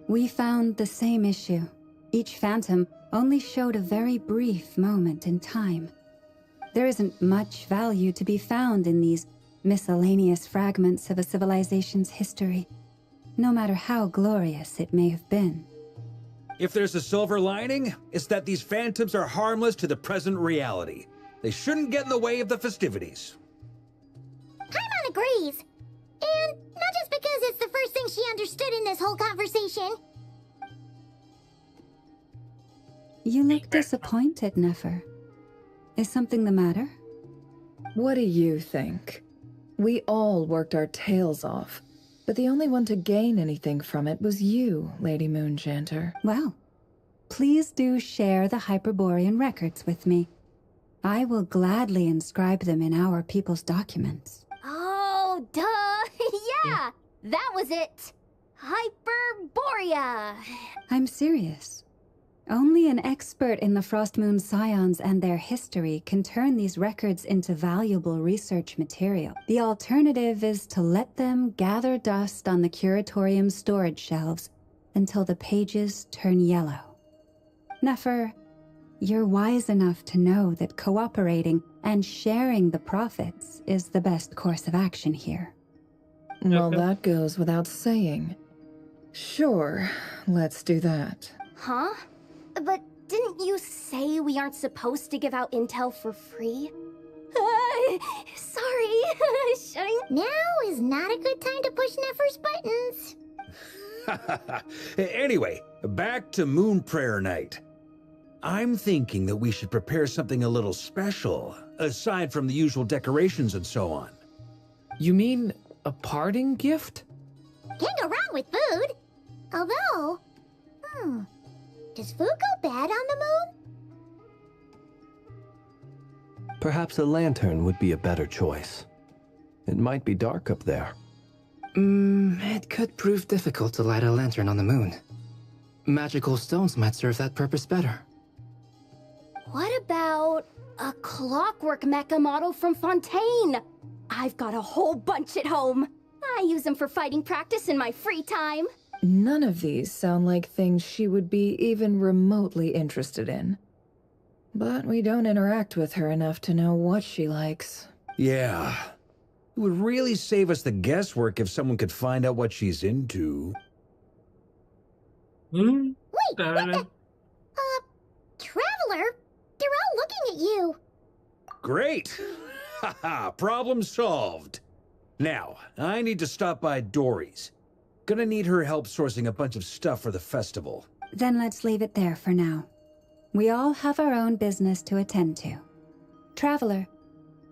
We found the same issue. Each phantom only showed a very brief moment in time. There isn't much value to be found in these miscellaneous fragments of a civilization's history, no matter how glorious it may have been. If there's a silver lining, it's that these phantoms are harmless to the present reality. They shouldn't get in the way of the festivities. Paimon agrees. And not just because it's the first thing she understood in this whole conversation. You look disappointed, Nefer. Is something the matter? What do you think? We all worked our tails off, but the only one to gain anything from it was you, Lady Moonjanter. Well, please do share the Hyperborean records with me. I will gladly inscribe them in our people's documents. Oh, duh! Yeah, that was it! Hyperborea! I'm serious. Only an expert in the Frost Moon Scions and their history can turn these records into valuable research material. The alternative is to let them gather dust on the Curatorium's storage shelves until the pages turn yellow. Nefer, you're wise enough to know that cooperating and sharing the profits is the best course of action here. Well, that goes without saying. Sure, let's do that. Huh? But didn't you say we aren't supposed to give out intel for free? Sorry. Now is not a good time to push Nefer's buttons. Anyway, back to Moon Prayer Night. I'm thinking that we should prepare something a little special, aside from the usual decorations and so on. You mean a parting gift? Can't go wrong with food. Although, does food go bad on the moon? Perhaps a lantern would be a better choice. It might be dark up there. It could prove difficult to light a lantern on the moon. Magical stones might serve that purpose better. What about a clockwork mecha model from Fontaine? I've got a whole bunch at home. I use them for fighting practice in my free time. None of these sound like things she would be even remotely interested in. But we don't interact with her enough to know what she likes. Yeah. It would really save us the guesswork if someone could find out what she's into. Wait, what the? Traveler? They're all looking at you. Great! Haha, problem solved. Now, I need to stop by Dory's. Gonna need her help sourcing a bunch of stuff for the festival. Then let's leave it there for now. We all have our own business to attend to. Traveler,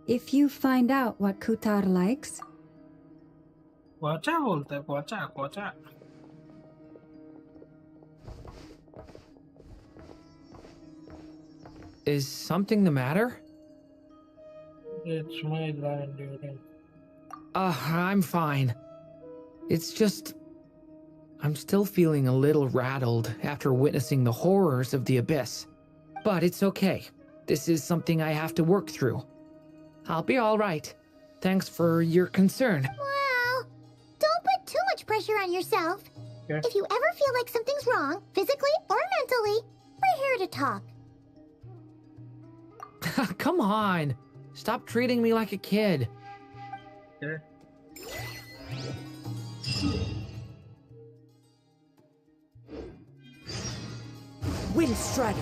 if you find out what Kutar likes... Gwacha बोलता है, gwacha. Is something the matter? It's my line, dude. I'm fine. It's just... I'm still feeling a little rattled after witnessing the horrors of the Abyss. But it's okay. This is something I have to work through. I'll be all right. Thanks for your concern. Well, don't put too much pressure on yourself. Yeah. If you ever feel like something's wrong, physically or mentally, we're here to talk. Come on. Stop treating me like a kid. Yeah. Wind Strider!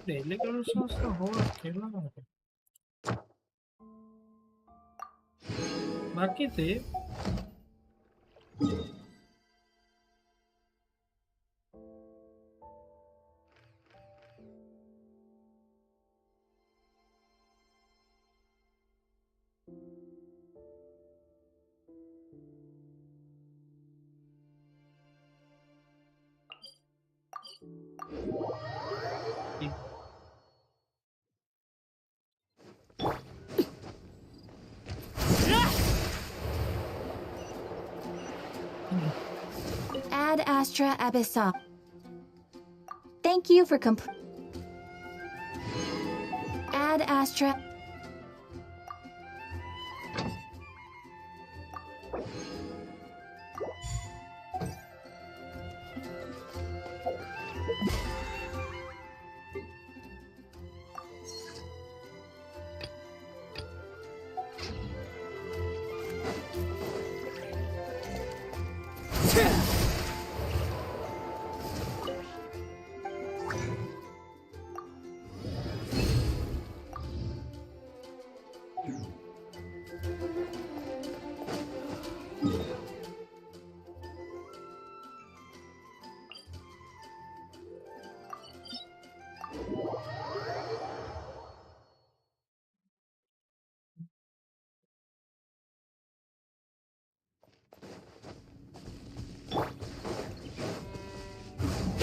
Daily commissions का हो खेलना है। बाकी थे Ad Astra Abyssa. Thank you for Ad Astra.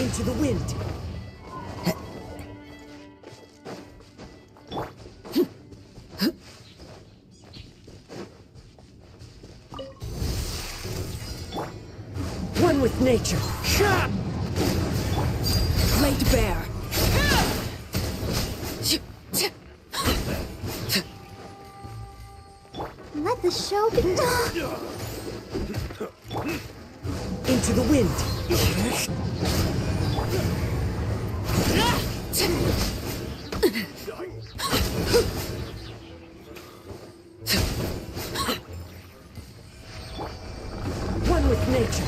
Into the wind. One with nature. Laid bare. Let the show begin. Into the wind. One with nature.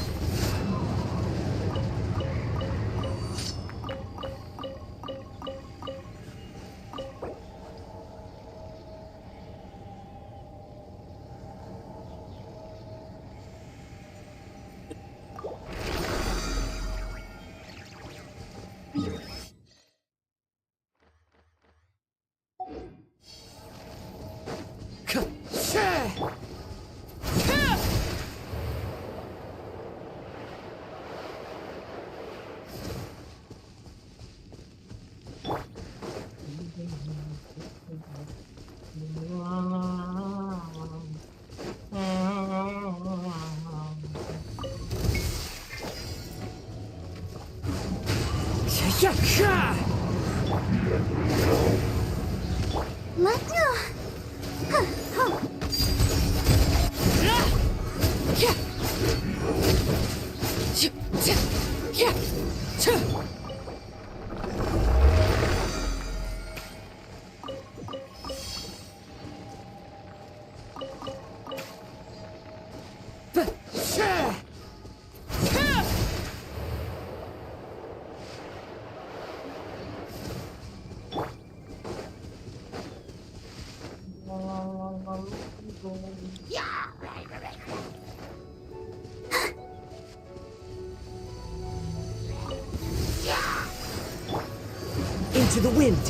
Into the wind.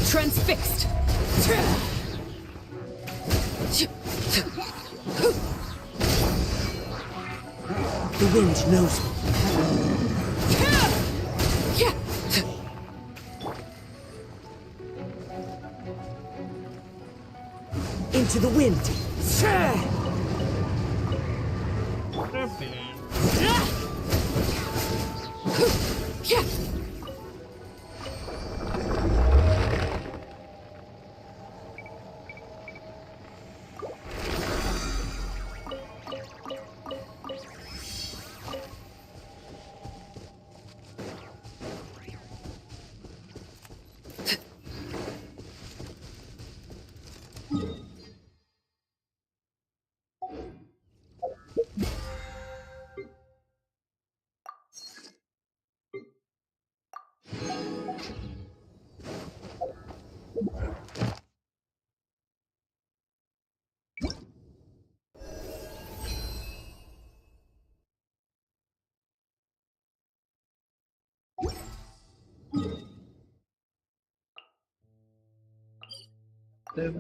Transfixed. The wind knows me. Into the wind.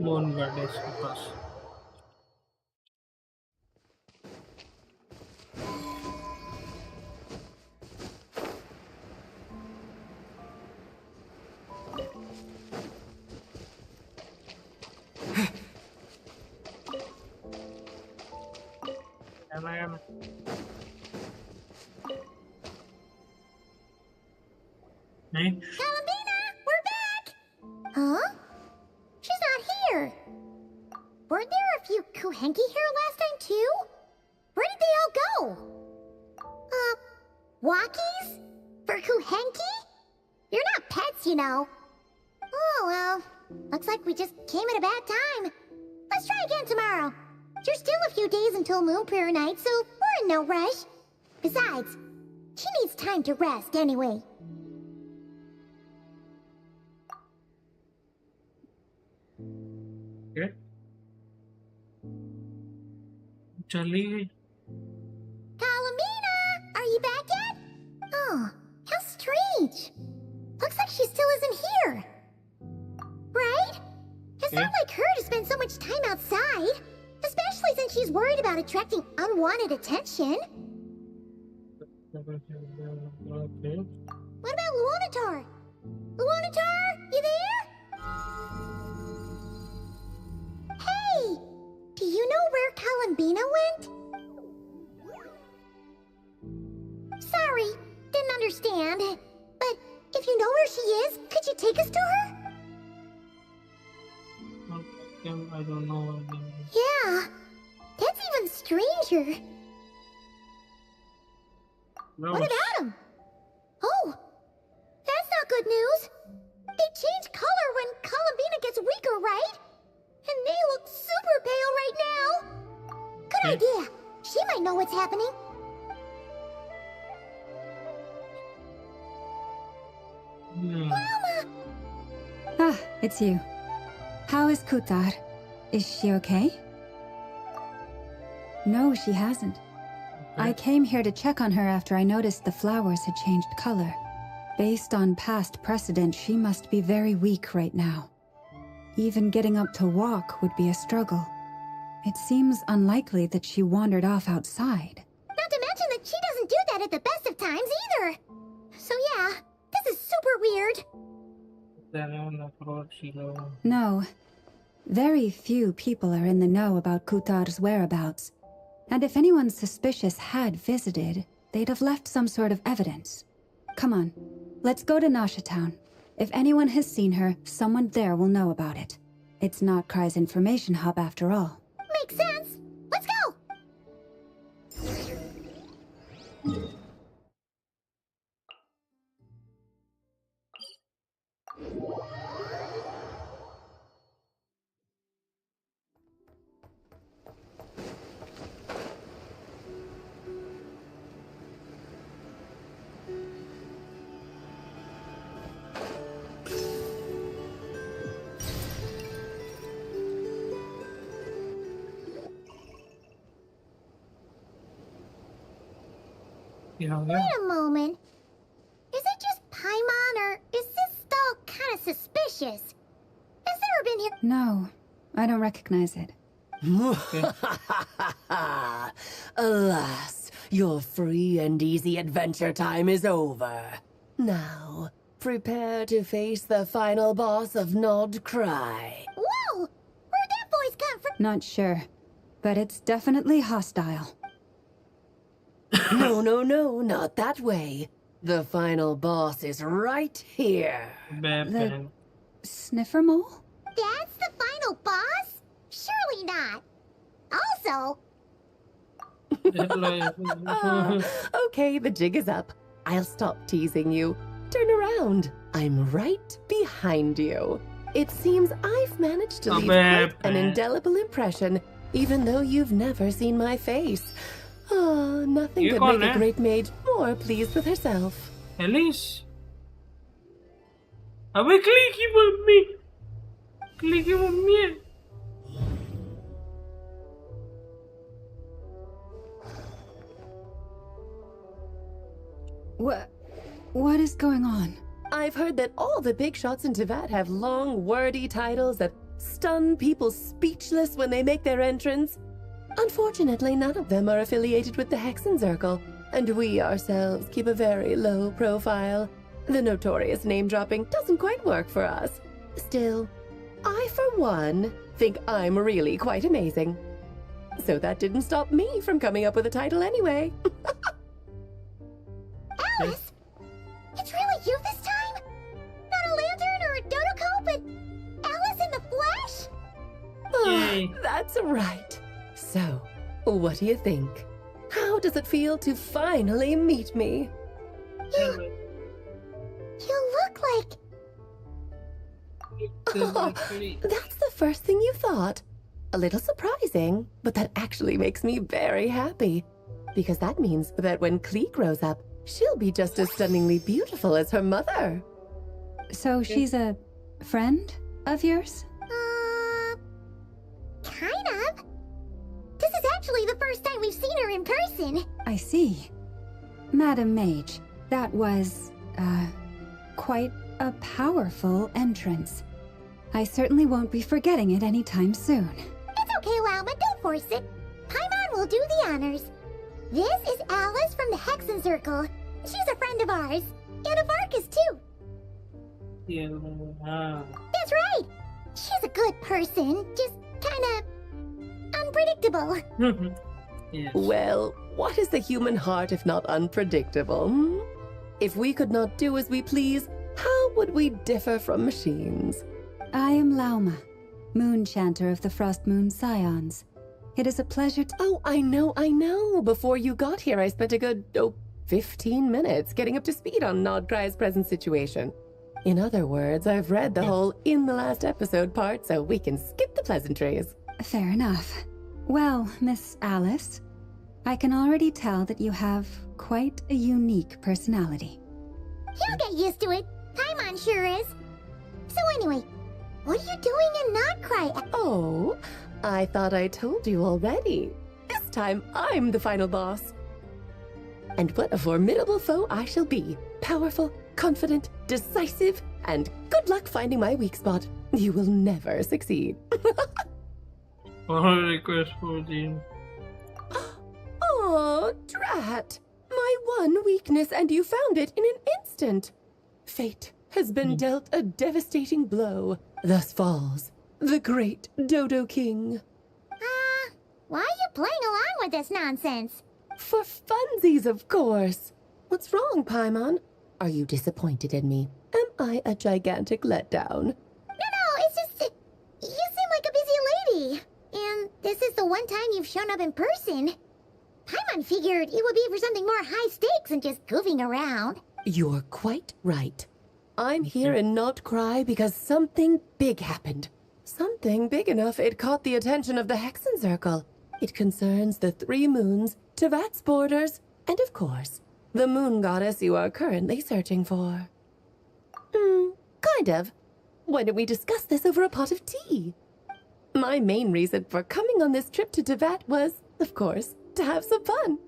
Mohan garden के पास Columbina, we're back! Huh? She's not here. Weren't there a few Kuhenki here last time too? Where did they all go? Walkies? For Kuhenki? You're not pets, you know. Oh well, looks like we just came at a bad time. Let's try again tomorrow. There's still a few days until Moon Prayer Night, so we're in no rush. Besides, she needs time to rest anyway. Okay. चली गई Kalamina, are you back yet? Oh, how strange. Looks like she still isn't here. Right? It's not like her to spend so much time outside, especially since she's worried about attracting unwanted attention. Okay. What about Luanatar? Luanatar, you there? Hey! Do you know where Columbina went? Sorry, didn't understand. But if you know where she is, could you take us to her? I don't know. Yeah, that's even stranger. What about him? Oh, that's not good news. They change color when Columbina gets weaker, right? And they look super pale right now. Good idea. She might know what's happening. Lauma! Ah, it's you. How is Kutar? Is she okay? No, she hasn't. I came here to check on her after I noticed the flowers had changed color. Based on past precedent, she must be very weak right now. Even getting up to walk would be a struggle. It seems unlikely that she wandered off outside. Not to mention that she doesn't do that at the best of times either. So yeah, this is super weird. No. Very few people are in the know about Kutar's whereabouts. And if anyone suspicious had visited, they'd have left some sort of evidence. Come on, let's go to Nasha Town. If anyone has seen her, someone there will know about it. It's not Cry's information hub after all. Makes sense. Let's go! Wait a moment. Is it just Paimon, or is this stall kind of suspicious? Has there been here? No, I don't recognize it. Alas, your free and easy adventure time is over. Now, prepare to face the final boss of Nod Cry. Whoa! Where'd that voice come from? Not sure, but it's definitely hostile. No, not that way. The final boss is right here. The sniffer mole? That's the final boss? Surely not. Also... Okay, the jig is up. I'll stop teasing you. Turn around. I'm right behind you. It seems I've managed to leave quite an indelible impression, even though you've never seen my face. Oh, nothing could make a great maid more pleased with herself. Elise? अबे clicky mummy, clicky mummy है. What is going on? I've heard that all the big shots in Teyvat have long, wordy titles that stun people speechless when they make their entrance. Unfortunately, none of them are affiliated with the Hexen Circle, and we ourselves keep a very low profile. The notorious name-dropping doesn't quite work for us. Still, I, for one, think I'm really quite amazing. So that didn't stop me from coming up with a title anyway. Alice? It's really you this time? Not a lantern or a dodo but Alice in the flesh? Oh, that's right. So, what do you think? How does it feel to finally meet me? You look like... Oh, that's the first thing you thought. A little surprising, but that actually makes me very happy. Because that means that when Klee grows up, she'll be just as stunningly beautiful as her mother. So she's a friend of yours? Kind of. This is actually the first time we've seen her in person. I see. Madam Mage, that was, quite a powerful entrance. I certainly won't be forgetting it anytime soon. It's okay, Lauma, don't force it. Paimon will do the honors. This is Alice from the Hexen Circle. She's a friend of ours. And of Arcus, too. Yeah. That's right. She's a good person, just kinda unpredictable. Yes. Well, what is the human heart if not unpredictable? Hmm? If we could not do as we please, how would we differ from machines? I am Lauma, Moon Chanter of the Frost Moon Scions. It is a pleasure to— Oh, I know. Before you got here, I spent a good, 15 minutes getting up to speed on Nodcry's present situation. In other words, I've read the whole in the last episode part, so we can skip the pleasantries. Fair enough. Well, Miss Alice, I can already tell that you have quite a unique personality. He'll get used to it. Paimon sure is. So anyway, what are you doing in Nodcry? Oh, I thought I told you already. This time, I'm the final boss. And what a formidable foe I shall be. Powerful, confident, decisive, and good luck finding my weak spot. You will never succeed. Request for the... Oh, drat! My one weakness, and you found it in an instant. Fate has been dealt a devastating blow. Thus falls the great Dodo King. Why are you playing along with this nonsense? For funsies, of course. What's wrong, Paimon? Are you disappointed in me? Am I a gigantic letdown? No, it's just you seem like a busy lady. And this is the one time you've shown up in person. Paimon figured it would be for something more high stakes than just goofing around. You're quite right. I'm here in Nodcry because something big happened. Something big enough it caught the attention of the Hexen Circle. It concerns the 3 moons, Teyvat's borders, and of course, the moon goddess you are currently searching for. Kind of. Why don't we discuss this over a pot of tea? My main reason for coming on this trip to Teyvat was, of course, to have some fun.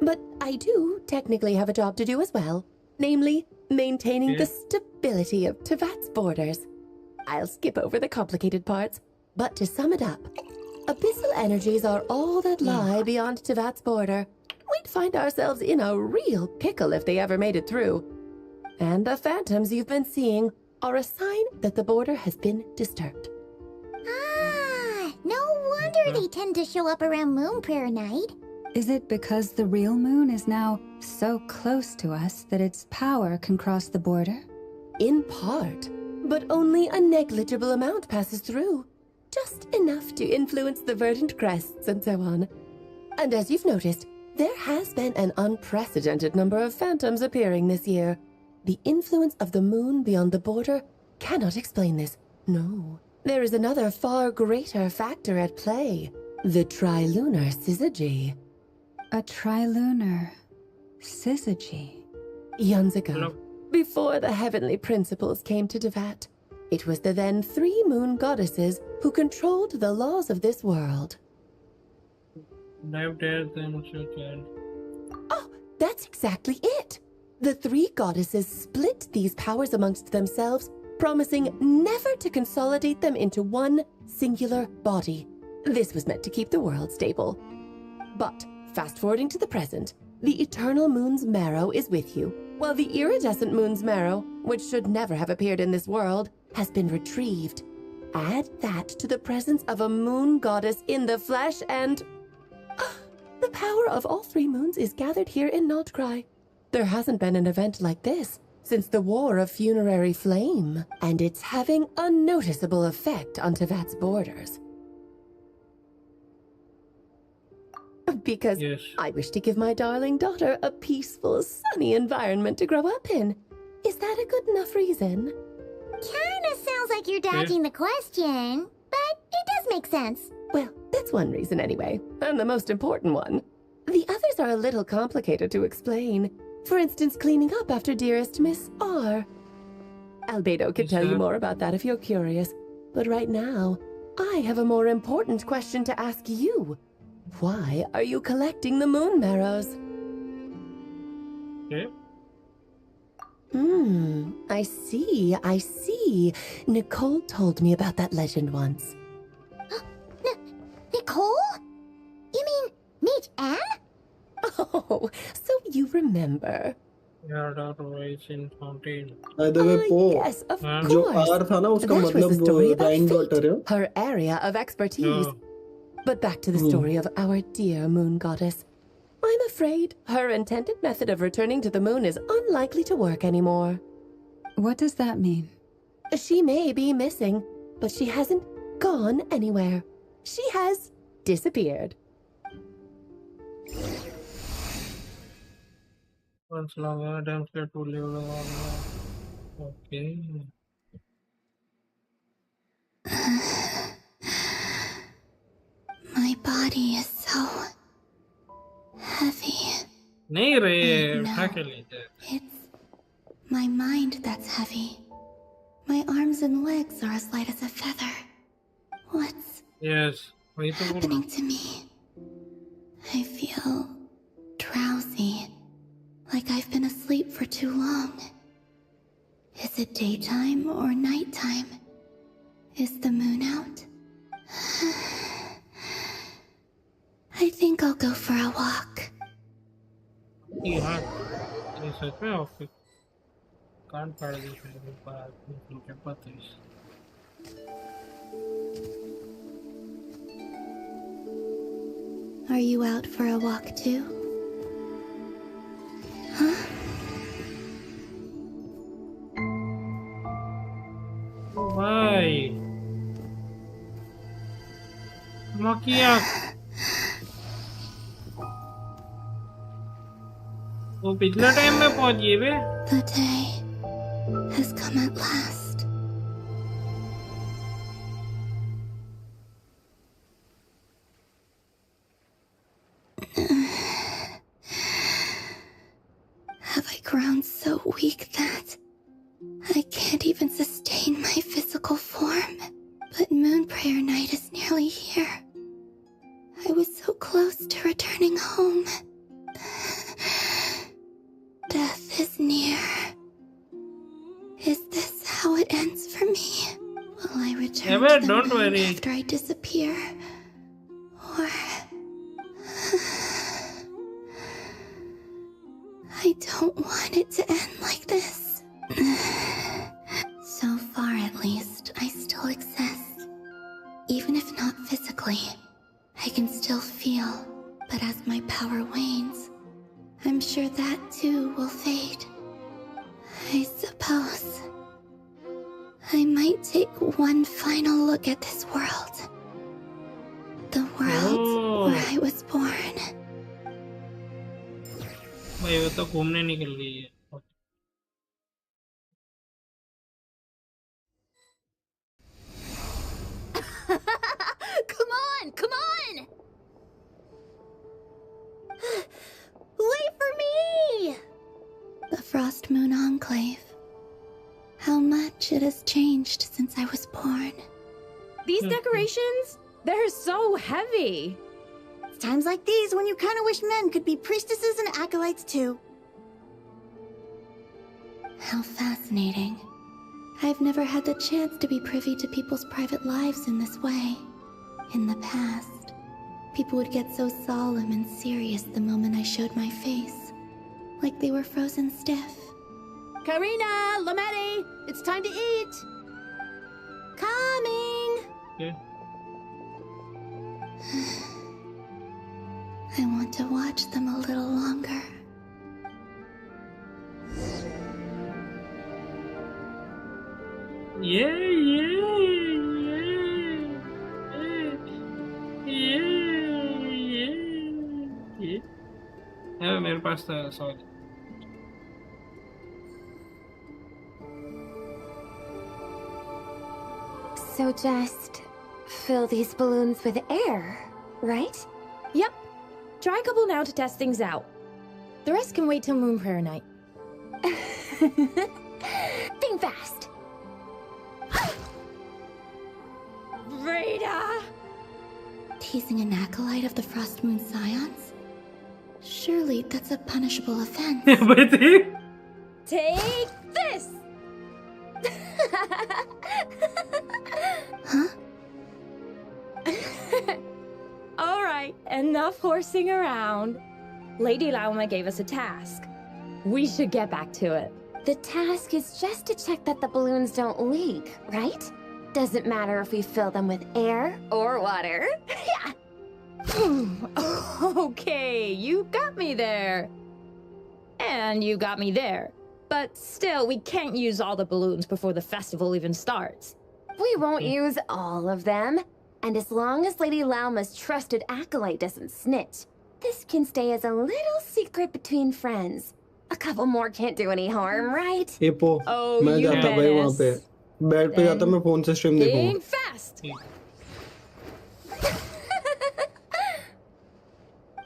But I do technically have a job to do as well. Namely, maintaining the stability of Teyvat's borders. I'll skip over the complicated parts, but to sum it up, abyssal energies are all that lie beyond Teyvat's border. We'd find ourselves in a real pickle if they ever made it through. And the phantoms you've been seeing are a sign that the border has been disturbed. No wonder they tend to show up around Moon Prayer Night. Is it because the real moon is now so close to us that its power can cross the border? In part, but only a negligible amount passes through. Just enough to influence the verdant crests and so on. And as you've noticed, there has been an unprecedented number of phantoms appearing this year. The influence of the moon beyond the border cannot explain this. No. There is another far greater factor at play. The trilunar syzygy. A trilunar syzygy? Eons ago, before the heavenly principles came to Teyvat, it was the then 3 moon goddesses who controlled the laws of this world. Oh, that's exactly it! The 3 goddesses split these powers amongst themselves, promising never to consolidate them into one singular body. This was meant to keep the world stable. But, fast-forwarding to the present, the eternal moon's marrow is with you, while the iridescent moon's marrow, which should never have appeared in this world, has been retrieved. Add that to the presence of a moon goddess in the flesh and... the power of all 3 moons is gathered here in Nodcry. There hasn't been an event like this since the War of Funerary Flame, and it's having a noticeable effect on Teyvat's borders. Because I wish to give my darling daughter a peaceful, sunny environment to grow up in. Is that a good enough reason? Kinda sounds like you're dodging the question, but it does make sense. Well, that's one reason anyway, and the most important one. The others are a little complicated to explain. For instance, cleaning up after dearest Miss R. Albedo could tell you more about that if you're curious, but right now, I have a more important question to ask you. Why are you collecting the moon marrows? I see. Nicole told me about that legend once. Nicole? You mean Mage Anne? Oh, so you remember. Yeah, that was in fountain. By the way, Po, Yes, of जो course. R था ना उसका That was the मतलब story about राइन fate, daughter है. her area of expertise. Yeah. But back to the story of our dear moon goddess. I'm afraid her intended method of returning to the moon is unlikely to work anymore. What does that mean? She may be missing, but she hasn't gone anywhere. She has disappeared. Once longer, attempts get to live. Okay. My body is so heavy. नहीं रे, Wait, उठा no. के ले जाए. It's my mind that's heavy. My arms and legs are as light as a feather. What's Yes, वही तो बोल रहा happening to me? I feel drowsy, like I've been asleep for too long. Is it daytime or nighttime? Is the moon out? I think I'll go for a walk. हूँ. हाँ, ये सच में office. कान फाड़ दी मेरे बाद उनके पति. Are you out for a walk too? Huh? Why? Makia. वो पिछले टाइम में पहुंच गए बे. The day has come at last. Have I grown so weak that I can't even sustain my physical form? But Moon Prayer Night is nearly here. I was so close to returning home. Death is near. Is this how it ends for me? Will I return Ever, to the don't moon worry. after I disappear? Or... I don't want it to end like this. So far, at least, I still exist. Even if not physically, I can still feel. But as my power wanes, I'm sure that too will fade. I suppose I might take one final look at this world. The world where I was born. भाई वो तो घूमने निकल गई है. Come on, come on! Wait for me! The Frost Moon Enclave. How much it has changed since I was born. These decorations, they're so heavy. It's times like these when you kind of wish men could be priestesses and acolytes too. How fascinating. I've never had the chance to be privy to people's private lives in this way. In the past, people would get so solemn and serious the moment I showed my face, like they were frozen stiff. Karina, Lametti, it's time to eat. Coming! Okay. I want to watch them a little longer. Yeah. मेरे पास था sorry. So just fill these balloons with air, right? Yep. Try a couple now to test things out. The rest can wait till Moon Prayer Night. Think fast. Rita! Teasing an acolyte of the Frost Moon Scions? Surely that's a punishable offense. Take this! Huh? All right, enough horsing around. Lady Lauma gave us a task. We should get back to it. The task is just to check that the balloons don't leak, right? Doesn't matter if we fill them with air or water. Yeah. Okay, you got me there. And you got me there. But still, we can't use all the balloons before the festival even starts. We won't use all of them. And as long as Lady Lauma's trusted acolyte doesn't snitch, this can stay as a little secret between friends. A couple more can't do any harm, right? Apo मैं जाता भाई वहाँ पे bed पे जाता मैं phone से stream देखूंगा fast.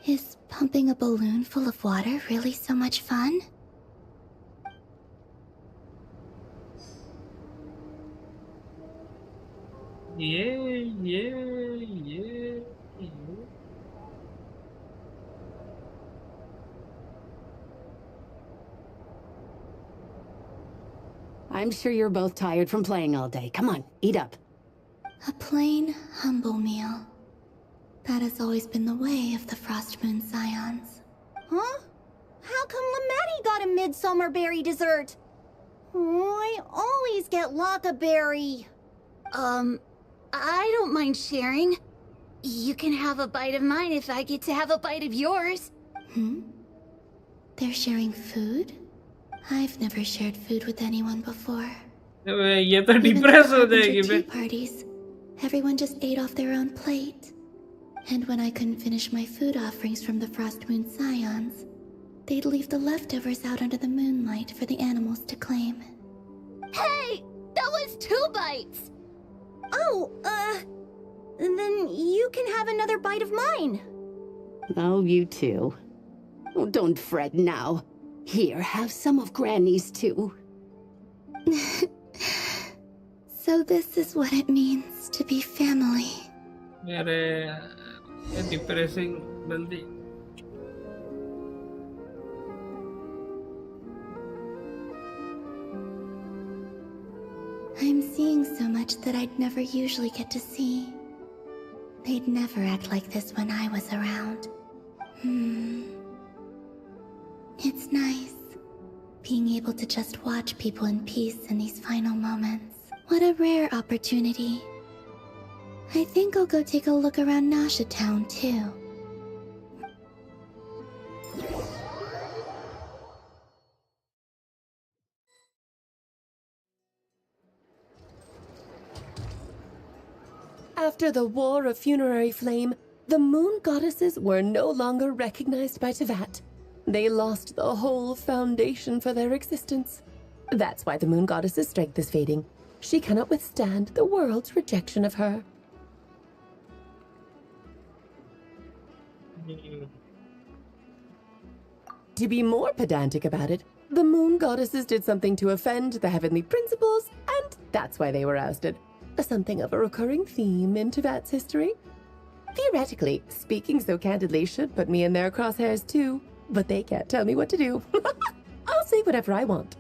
Is pumping a balloon full of water really so much fun? Yeah. I'm sure you're both tired from playing all day. Come on, eat up. A plain, humble meal. That has always been the way of the Frost Moon Scions. Huh? How come Lametti got a midsummer berry dessert? Oh, I always get Lockaberry. I don't mind sharing. You can have a bite of mine if I get to have a bite of yours. They're sharing food? I've never shared food with anyone before. ये तो depress हो जाएगी tea parties, everyone just ate off their own plate. And when I couldn't finish my food offerings from the Frost Moon Scions, they'd leave the leftovers out under the moonlight for the animals to claim. Hey! That was 2 bites! Oh, then you can have another bite of mine. Oh, you too. Oh, don't fret now. Here, have some of Granny's too. So this is what it means to be family. मेरे depressing बंदी. I'm seeing so much that I'd never usually get to see. They'd never act like this when I was around. It's nice, being able to just watch people in peace in these final moments. What a rare opportunity. I think I'll go take a look around Nasha Town, too. After the War of Funerary Flame, the moon goddesses were no longer recognized by Teyvat. They lost the whole foundation for their existence. That's why the moon goddess's strength is fading. She cannot withstand the world's rejection of her. To be more pedantic about it, the moon goddesses did something to offend the heavenly principles, and that's why they were ousted. Something of a recurring theme in Teyvat's history. Theoretically, speaking so candidly should put me in their crosshairs too, but they can't tell me what to do. I'll say whatever I want.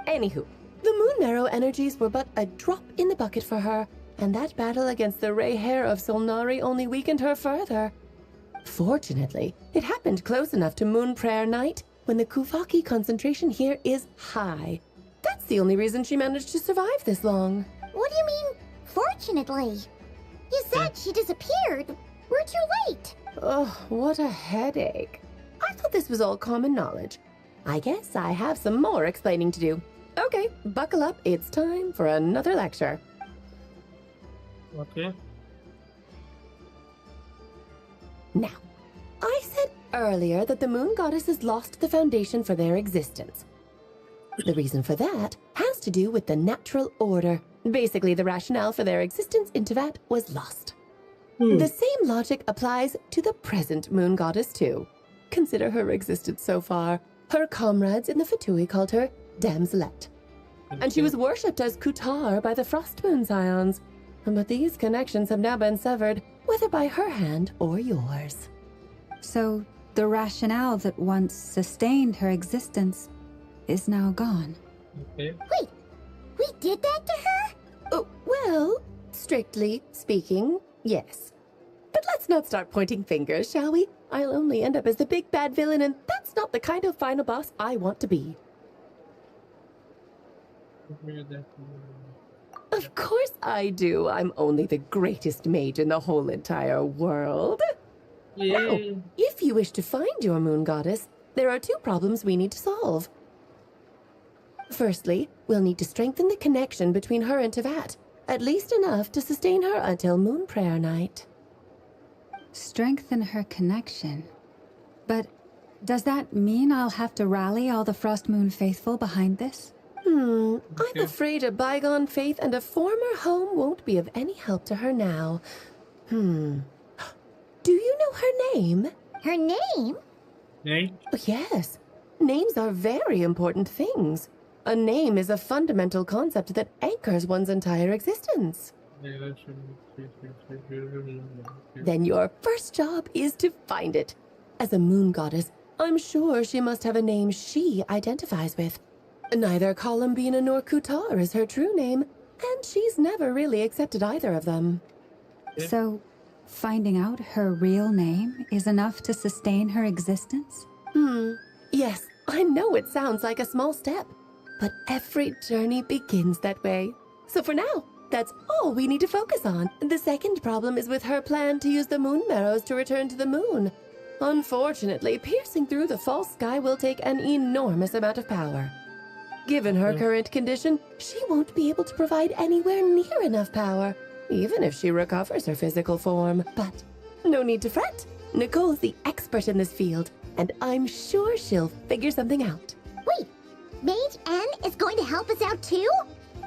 Anywho, the Moon Marrow energies were but a drop in the bucket for her, and that battle against the Ray Hair of Solnari only weakened her further. Fortunately, it happened close enough to Moon Prayer Night when the Kuvaki concentration here is high. That's the only reason she managed to survive this long. What do you mean, fortunately? You said she disappeared. We're too late. Oh, what a headache. I thought this was all common knowledge. I guess I have some more explaining to do. Okay, buckle up. It's time for another lecture. Okay. Now, I said earlier that the moon goddesses lost the foundation for their existence. The reason for that has to do with the natural order. Basically, the rationale for their existence in Teyvat was lost. The same logic applies to the present moon goddess too. Consider her existence so far. Her comrades in the Fatui called her Damselette. And she was worshipped as Kutar by the Frost Moon Scions. But these connections have now been severed, whether by her hand or yours. So, the rationale that once sustained her existence is now gone. Okay. Wait, we did that to her? Well, strictly speaking, yes. But But let's not start pointing fingers, shall we? I'll only end up as the big bad villain, and that's not the kind of final boss I want to be. Of course I do. I'm only the greatest mage in the whole entire world. Now, if you wish to find your moon goddess, there are two problems we need to solve. Firstly, we'll need to strengthen the connection between her and Teyvat, at least enough to sustain her until Moon Prayer Night. Strengthen her connection. But does that mean I'll have to rally all the Frost Moon faithful behind this? I'm afraid a bygone faith and a former home won't be of any help to her now. Do you know her name? Her name? Name? Yes. Names are very important things. A name is a fundamental concept that anchors one's entire existence. Then your first job is to find it. As a moon goddess, I'm sure she must have a name she identifies with. Neither Columbina nor Kutar is her true name, and she's never really accepted either of them. So, finding out her real name is enough to sustain her existence? Yes, I know it sounds like a small step, but every journey begins that way. So for now, that's all we need to focus on. The second problem is with her plan to use the moon marrows to return to the moon. Unfortunately, piercing through the false sky will take an enormous amount of power. Given her current condition, she won't be able to provide anywhere near enough power, even if she recovers her physical form. But no need to fret. Nicole's the expert in this field, and I'm sure she'll figure something out. Wait, Mage N is going to help us out too?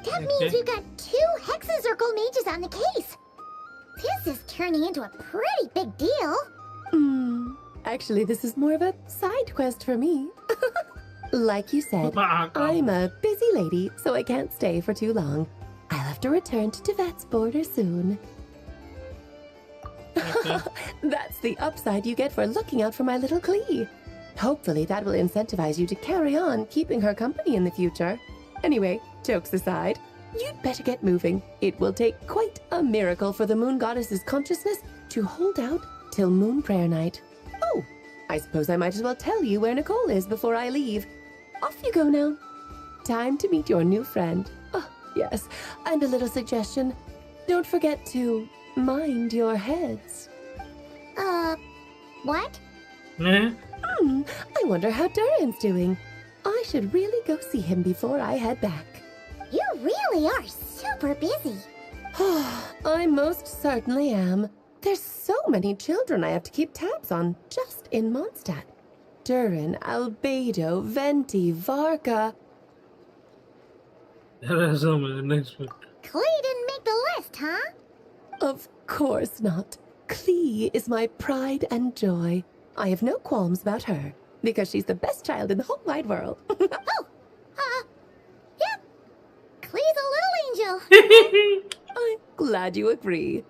That means we've got 2 Hexacircle mages on the case. This is turning into a pretty big deal. Actually, this is more of a side quest for me. Like you said, I'm a busy lady, so I can't stay for too long. I'll have to return to Teyvat's border soon. That's the upside you get for looking out for my little Klee. Hopefully that will incentivize you to carry on keeping her company in the future. Anyway, jokes aside, you'd better get moving. It will take quite a miracle for the moon goddess's consciousness to hold out till Moon Prayer Night. Oh, I suppose I might as well tell you where Nicole is before I leave. Off you go now. Time to meet your new friend. Oh, yes, and a little suggestion. Don't forget to mind your heads. What? I wonder how Durin's doing. I should really go see him before I head back. You really are super busy. I most certainly am. There's so many children I have to keep tabs on just in Mondstadt. Durin, Albedo, Venti, Varka. Next one. Klee didn't make the list, huh? Of course not. Klee is my pride and joy. I have no qualms about her, because she's the best child in the whole wide world. Yep. Klee's a little angel. I'm glad you agree.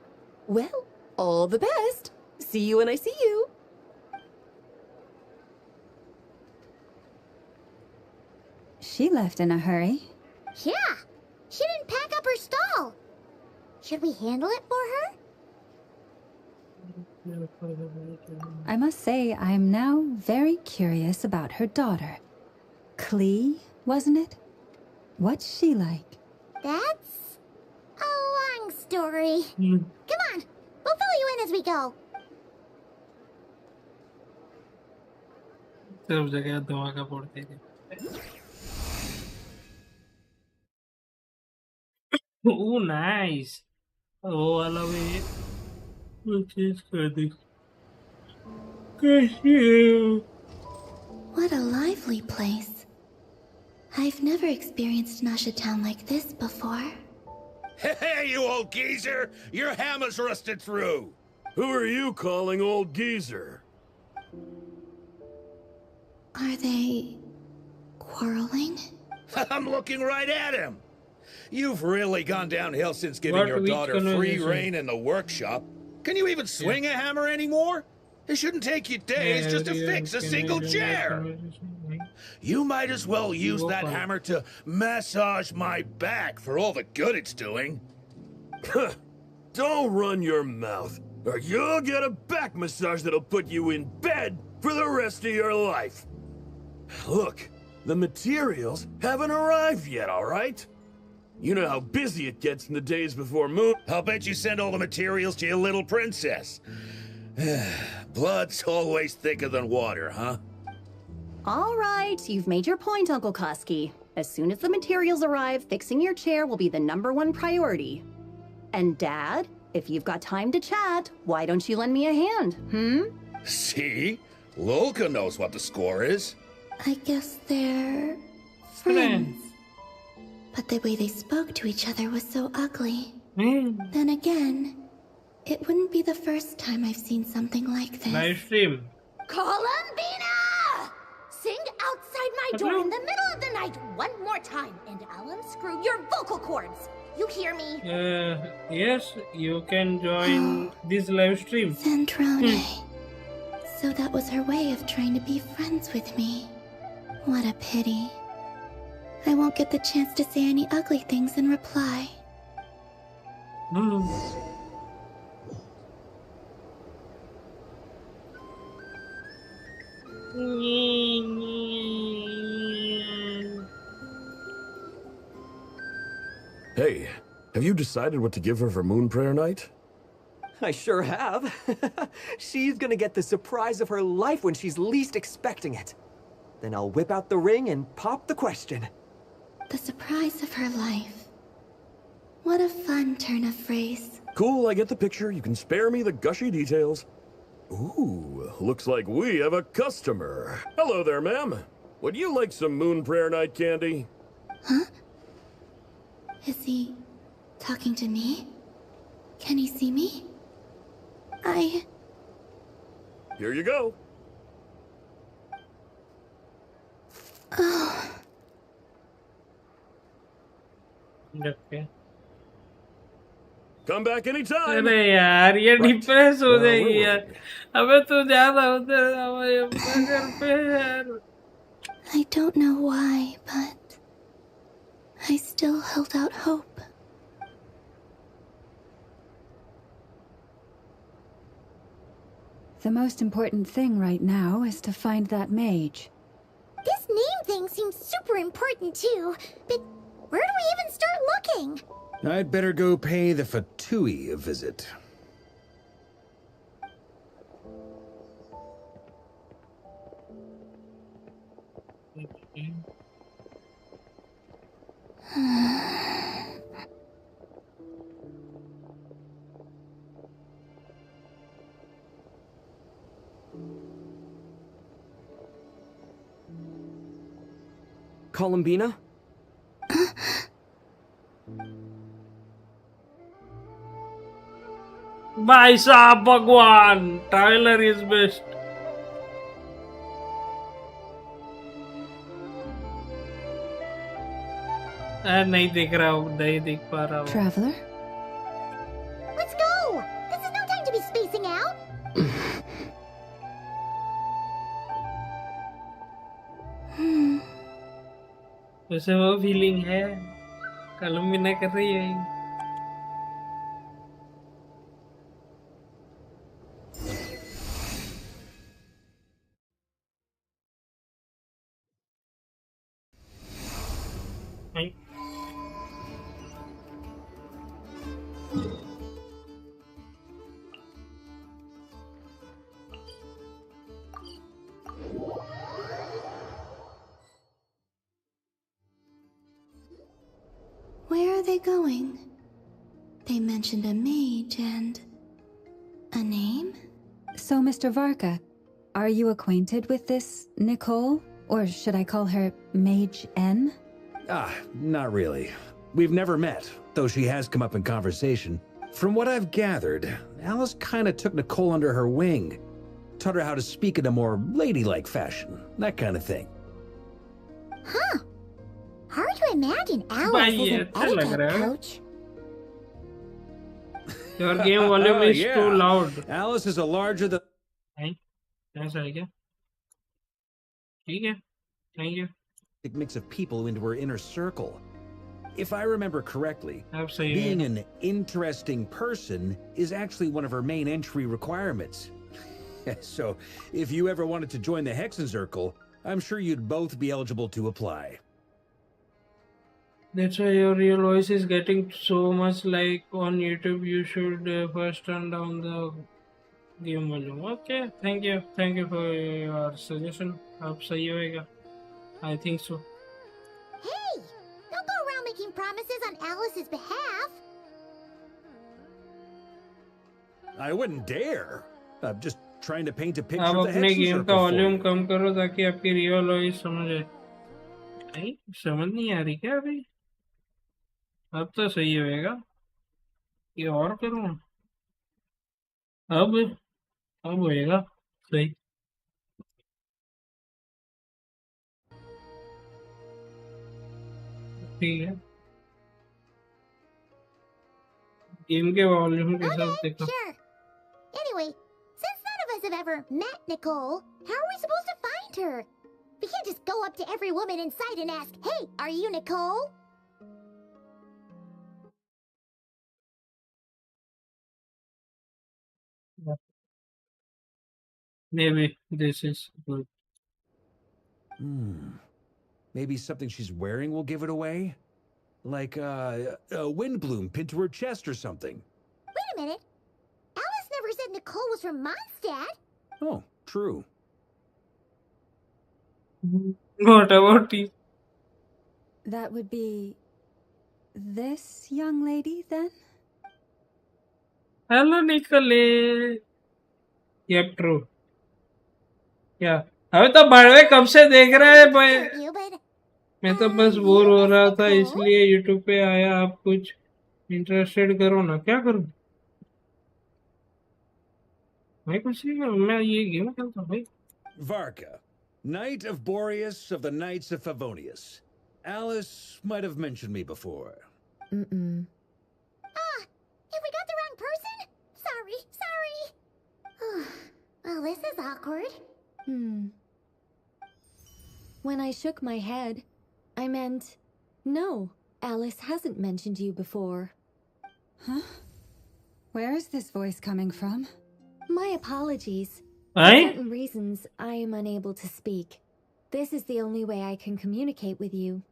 Well, all the best. See you when I see you. She left in a hurry. Yeah. She didn't pack up her stall. Should we handle it for her? I must say, I'm now very curious about her daughter. Klee, wasn't it? What's she like? That's a long story. Come on, we'll fill you in as we go. सब जगह धमाका फोड़ते थे। Oh, nice. Oh, I love it. Change कर दी। What a lively place. I've never experienced Nasha Town like this before. Hey, you old geezer! Your hammer's rusted through! Who are you calling old geezer? Are they quarreling? I'm looking right at him! You've really gone downhill since giving What your weak daughter free conversation. reign in the workshop. Can you even swing a hammer anymore? It shouldn't take you days just to fix a single chair. You might as well use that hammer to massage my back for all the good it's doing. Don't run your mouth. or you'll get a back massage that'll put you in bed for the rest of your life. Look, the materials haven't arrived yet, all right? You know how busy it gets in the days before moon. I'll bet you send all the materials to your little princess. Blood's always thicker than water, huh? All right, you've made your point, Uncle Koski. As soon as the materials arrive, fixing your chair will be the #1 priority. And Dad, if you've got time to chat, why don't you lend me a hand, See? Lolka knows what the score is. I guess they're friends. But the way they spoke to each other was so ugly. Then again, it wouldn't be the first time I've seen something like this. Livestream. Columbina! Sing outside my door in the middle of the night one more time, and I'll unscrew your vocal cords. You hear me? Yes, you can join this live stream. Vendrone. So that was her way of trying to be friends with me. What a pity. I won't get the chance to say any ugly things in reply. Hey, have you decided what to give her for Moon Prayer Night? I sure have. She's gonna get the surprise of her life when she's least expecting it. Then I'll whip out the ring and pop the question. The surprise of her life. What a fun turn of phrase. Cool, I get the picture. You can spare me the gushy details. Ooh, looks like we have a customer. Hello there, ma'am. Would you like some Moon Prayer Night candy? Huh? Is he talking to me? Can he see me? Here you go. Oh. Okay. Come back anytime. अरे यार ये depress हो जाएगी यार अबे तो ज्यादा होते यार I don't know why, but I still held out hope. The most important thing right now is to find that mage. This name thing seems super important too, but where do we even start looking? I'd better go pay the Fatui a visit. Columbina? भाई साहब भगवान ट्रायलर is best नहीं देख रहा हूँ नहीं देख पा रहा हूँ Traveler? Let's go! This is no time to be spacing out! वैसे वो फीलिंग है कलम्बिना कर रही है Where are they going? They mentioned a mage and a name? So, Mr. Varka, are you acquainted with this Nicole? Or should I call her Mage N? Not really. We've never met, though she has come up in conversation. From what I've gathered, Alice kinda took Nicole under her wing. Taught her how to speak in a more ladylike fashion, that kind of thing. Huh. Hard to imagine Alice as an etiquette coach. Your game volume is too loud. Alice is a larger than... ऐसा है क्या? ठीक है. Thank you. Mix of people into her inner circle. If I remember correctly, being an interesting person is actually one of her main entry requirements. So, if you ever wanted to join the Hexenzirkel, I'm sure you'd both be eligible to apply. That's why your real voice is getting so much like on YouTube. You should first turn down the game volume. Okay, thank you for your suggestion. अब सही होएगा. I think so. Hey, don't go around making promises on Alice's behalf. I wouldn't dare. I'm just trying to paint a picture आप of the अपने game Hexenzirkel का for volume you. कम करो ताकि आपकी real voice समझ आए. नहीं समझ नहीं आ रही क्या अभी? अब तो सही होएगा. ये और करूँ? अब होएगा सही. ठीक है. गेम के वॉल्यूम के साथ देखो. Sure. Anyway, since none of us have ever met Nicole, how are we supposed to find her? We can't just go up to every woman in sight and ask, "Hey, are you Nicole?" Maybe this is good. Maybe something she's wearing will give it away? Like a wind bloom pinned to her chest or something. Wait a minute. Alice never said Nicole was from Mondstadt. Oh, true. What about you? That would be this young lady, then? Hello, Nicole. Yep, true. Yeah. अबे तो बड़वे कब से देख रहा है भाई? मैं तो बस बोर हो रहा था इसलिए YouTube पे आया. आप कुछ इंटरेस्टेड करो ना. क्या करूं? मैं कुछ नहीं करूं. मैं ये गेम खेलता हूं भाई. Varka, Knight of Boreas of the Knights of Favonius. Alice might have mentioned me before. If we got the wrong person? Sorry. Well, this is awkward. When I shook my head, I meant, no, Alice hasn't mentioned you before. Huh? Where is this voice coming from? My apologies. Aye? For certain reasons, I am unable to speak. This is the only way I can communicate with you.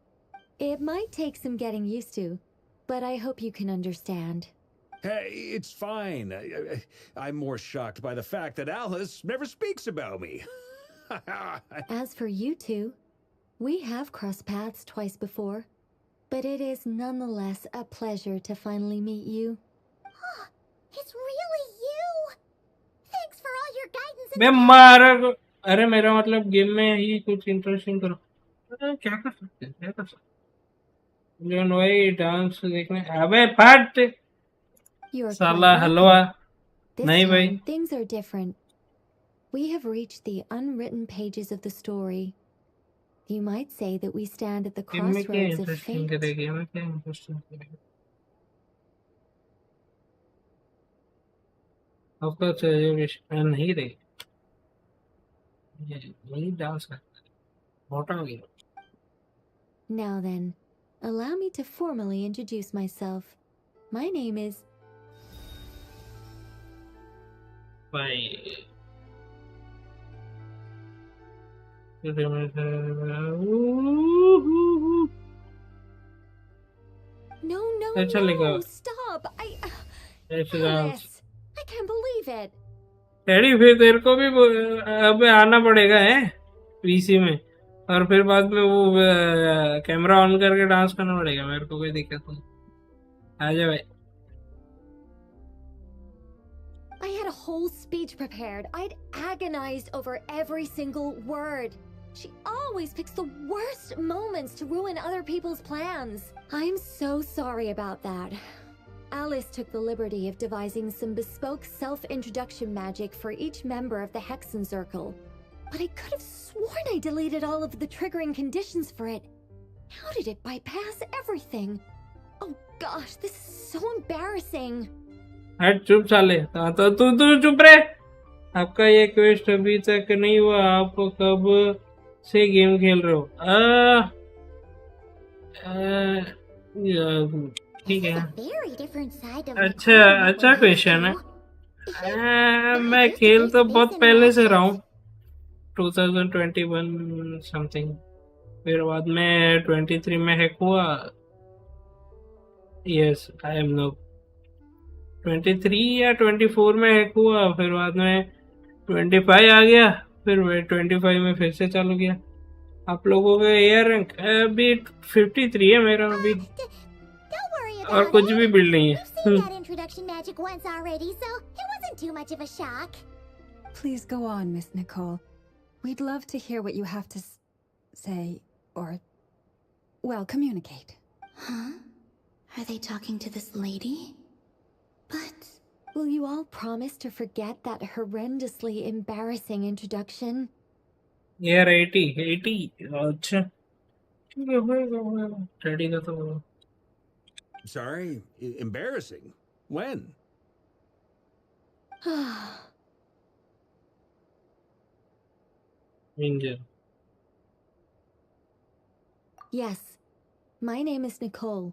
It might take some getting used to, but I hope you can understand. Hey, it's fine. I'm more shocked by the fact that Alice never speaks about me. As for you two, we have crossed paths twice before, but it is nonetheless a pleasure to finally meet you. It's really you. Thanks for all your guidance. मैं मारा को. अरे मेरा मतलब game में ही कुछ interesting करो. अरे क्या कर सकते हैं? जो नई डांस देखने. अबे फट. साला हलवा. नहीं भाई. Things are different. We have reached the unwritten pages of the story. You might say that we stand at the crossroads of fate. Of course, नहीं रही. नहीं डांस करता. मोटा हो गया. Now then, allow me to formally introduce myself. My name is... Bye. No, stop! Alice, I can't believe it. Daddy फिर तेरे को भी अब आना पड़ेगा है पीसी में. और फिर बाद में वो कैमरा ऑन करके डांस करना पड़ेगा. मेरे को कोई दिक्कत नहीं. आ जा भाई. I had a whole speech prepared. I'd agonized over every single word. She always picks the worst moments to ruin other people's plans. I'm so sorry about that. Alice took the liberty of devising some bespoke self-introduction magic for each member of the Hexenzirkel. But I could have sworn I deleted all of the triggering conditions for it. How did it bypass everything? Oh gosh, this is so embarrassing. हट चुप साले. तो तू चुप रहे. आपका ये quest अभी तक नहीं हुआ. आप कब से गेम खेल रहे हो? ठीक है। Very different side of अच्छा अच्छा क्वेश्चन है। मैं खेल तो बहुत पहले से रहा हूँ, 2021 समथिंग, फिर बाद में 23 में हैक हुआ। यस आई एम नो 23 या 24 में हैक हुआ, फिर बाद में 25 आ गया, फिर 25 में फिर से चालू किया। आप लोगों का एयर रैंक अभी 53 है मेरा अभी, और कुछ भी बिल्ड नहीं है। That introduction magic once already, so it wasn't too much of a shock. Please go on, Miss Nicole. We'd love to hear what you have to say, or, well, communicate. Huh? Are they talking to this lady? But... Will you all promise to forget that horrendously embarrassing introduction? यार 80 अच्छा ready का तो Sorry, embarrassing. When? Ninja. Yes, my name is Nicole,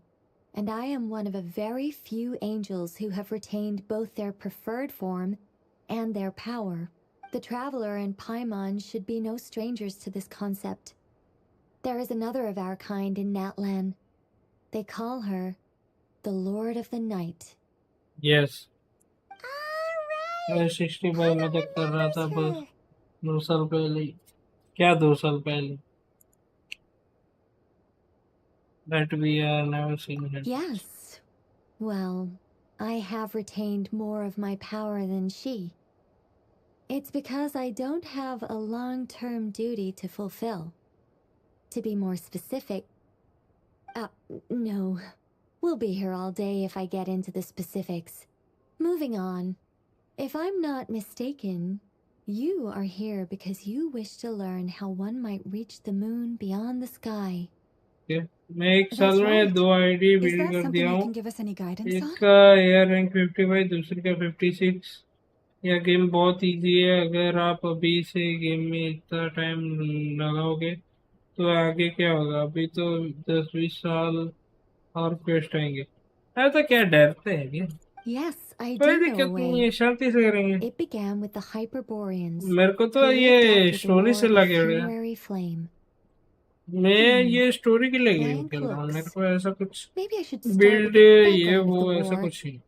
and I am one of a very few angels who have retained both their preferred form and their power. The Traveler and Paimon should be no strangers to this concept. There is another of our kind in Natlan. They call her the Lord of the Night. Yes. मैं 65 में तक कर रहा था बस 2 साल पहले। क्या 2 साल पहले? That we are never seen it. Yes. Well, I have retained more of my power than she. It's because I don't have a long-term duty to fulfill. To be more specific... no. We'll be here all day if I get into the specifics. Moving on. If I'm not mistaken, you are here because you wish to learn how one might reach the moon beyond the sky. Okay. मैं एक साल में 2 ID build कर दिया हूँ। एक का air rank 55, दूसरे का 56। यह गेम बहुत इजी है, अगर आप अभी से गेम में इतना टाइम लगाओगे तो आगे क्या होगा। अभी तो 10-20 साल और क्वेस्ट आएंगे। अरे तो क्या डरते हैं क्या? Yes, I कोई do दिक्कत know नहीं a है, way. शांति से करेंगे। It began with the Hyperboreans. मेरे को तो who lived ये after the स्टोरी war से of लगे हुए हैं। funerary flame. मैं ये स्टोरी के लिए गेम Blank खेल रहा हूँ, मेरे looks. को ऐसा कुछ Maybe I should start build with the ये background of वो the ऐसा war. कुछ नहीं।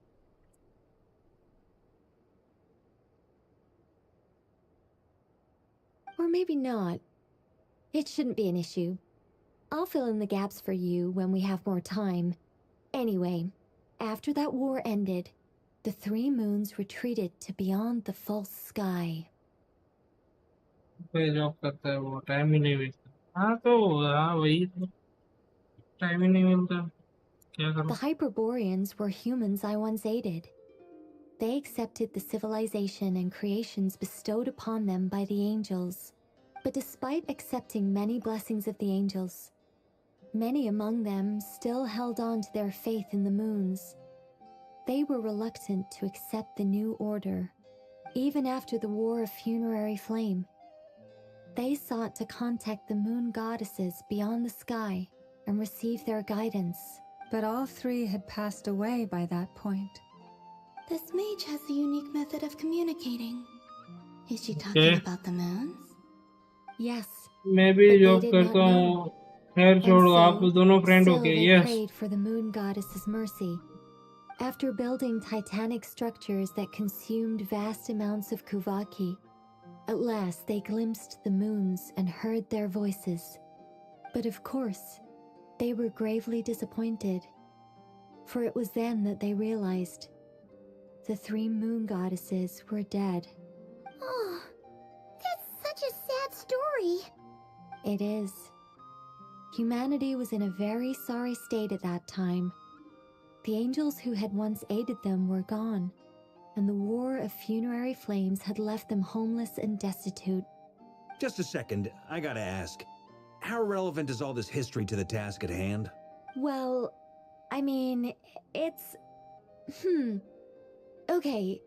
Or maybe not. It shouldn't be an issue. I'll fill in the gaps for you when we have more time. Anyway, after that war ended, the 3 moons retreated to beyond the false sky. कोई job करता है वो time ही नहीं मिलता। हाँ तो हाँ वही तो टाइम ही नहीं मिलता, क्या करूँ। The Hyperboreans were humans I once aided. They accepted the civilization and creations bestowed upon them by the angels. But despite accepting many blessings of the angels, many among them still held on to their faith in the moons. They were reluctant to accept the new order, even after the War of Funerary Flame. They sought to contact the moon goddesses beyond the sky and receive their guidance. But all 3 had passed away by that point. This mage has a unique method of communicating. Is she talking about the moons? Yes. मैं भी job करता हूँ। खैर छोड़ो, आप दोनों friend हो गए। They yes. prayed for the moon goddess's mercy. After building titanic structures that consumed vast amounts of Kuvaki, at last they glimpsed the moons and heard their voices. But of course, they were gravely disappointed, for it was then that they realized the 3 moon goddesses were dead. Oh, that's such a sad story. It is. Humanity was in a very sorry state at that time. The angels who had once aided them were gone, and the War of Funerary Flames had left them homeless and destitute. Just a second, I gotta ask. How relevant is all this history to the task at hand? Well, I mean, it's... Okay,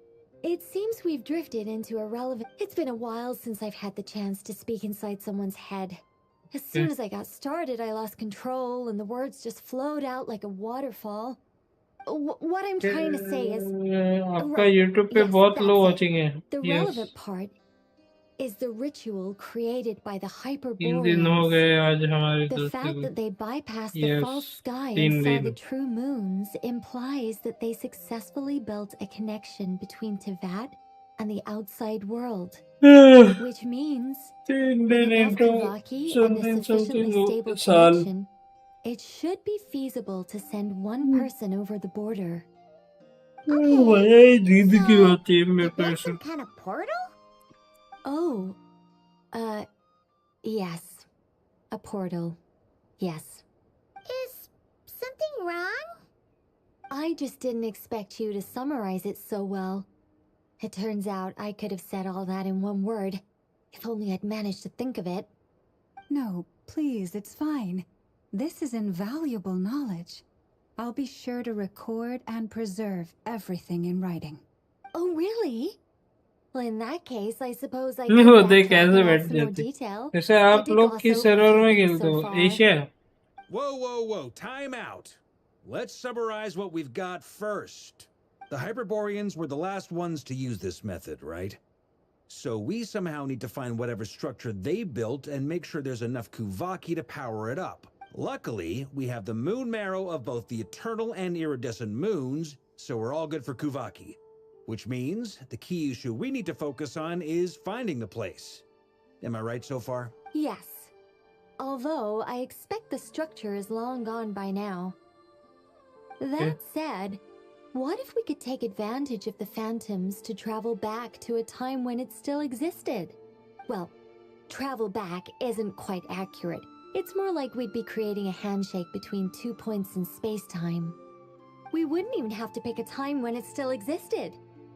it seems we've drifted into a relevant... It's been a while since I've had the chance to speak inside someone's head. As soon as I got started, I lost control and the words just flowed out like a waterfall. What I'm trying to say is... आपका YouTube पे बहुत low watching है. The Yes. relevant part is the ritual created by the 3 दिन हो Hyperboreans. गए आज हमारे The दोस्ती fact को. that they bypassed the Yes. false sky 3 and saw दिन. the true moons implies that they successfully built a connection between Teyvat and the outside world. Which means, with enough Kavaki and a sufficiently stable connection, it should be feasible to send one person over the border. Some kind of portal? Oh, yes. A portal. Yes. Is something wrong? I just didn't expect you to summarize it so well. It turns out I could have said all that in one word, if only I'd managed to think of it. No, please, it's fine. This is invaluable knowledge. I'll be sure to record and preserve everything in writing. Oh, really? Well, in that case, I suppose I वो can देख backtrack कैसे and बैठ add some more जाते. detail. जैसे I आप did लोग gloss किस over a server few में things खेलते so हो? far. Asia? Whoa, time out. Let's summarize what we've got first. The Hyperboreans were the last ones to use this method, right? So we somehow need to find whatever structure they built and make sure there's enough Kuvaki to power it up. Luckily, we have the moon marrow of both the eternal and iridescent moons, so we're all good for Kuvaki. Which means the key issue we need to focus on is finding the place. Am I right so far? Yes. Although, I expect the structure is long gone by now. That said, what if we could take advantage of the phantoms to travel back to a time when it still existed? Well, travel back isn't quite accurate. It's more like we'd be creating a handshake between 2 points in space-time. We wouldn't even have to pick a time when it still existed.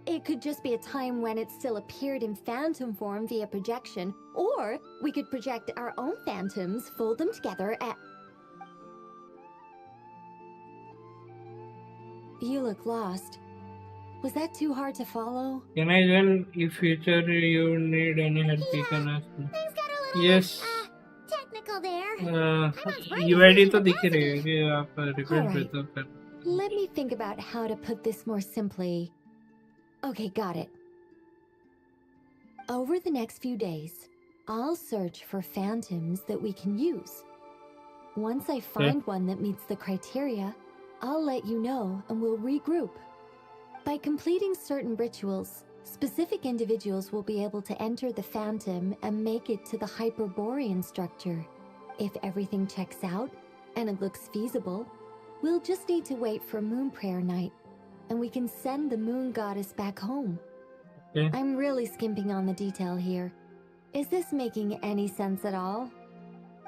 It could just be a time when it still appeared in phantom form via projection, or we could project our own phantoms, fold them together, and... You look lost. Was that too hard to follow? Can I join if future you need any help? You can ask me. Yes. Technical there. UID तो दिख रही है कि आप request भेजो कर. Let me think about how to put this more simply. Okay, got it. Over the next few days, I'll search for phantoms that we can use. Once I find one that meets the criteria, I'll let you know and we'll regroup. By completing certain rituals, specific individuals will be able to enter the phantom and make it to the Hyperborean structure. If everything checks out and it looks feasible, we'll just need to wait for Moon Prayer Night, and we can send the Moon Goddess back home. I'm really skimping on the detail here. Is this making any sense at all?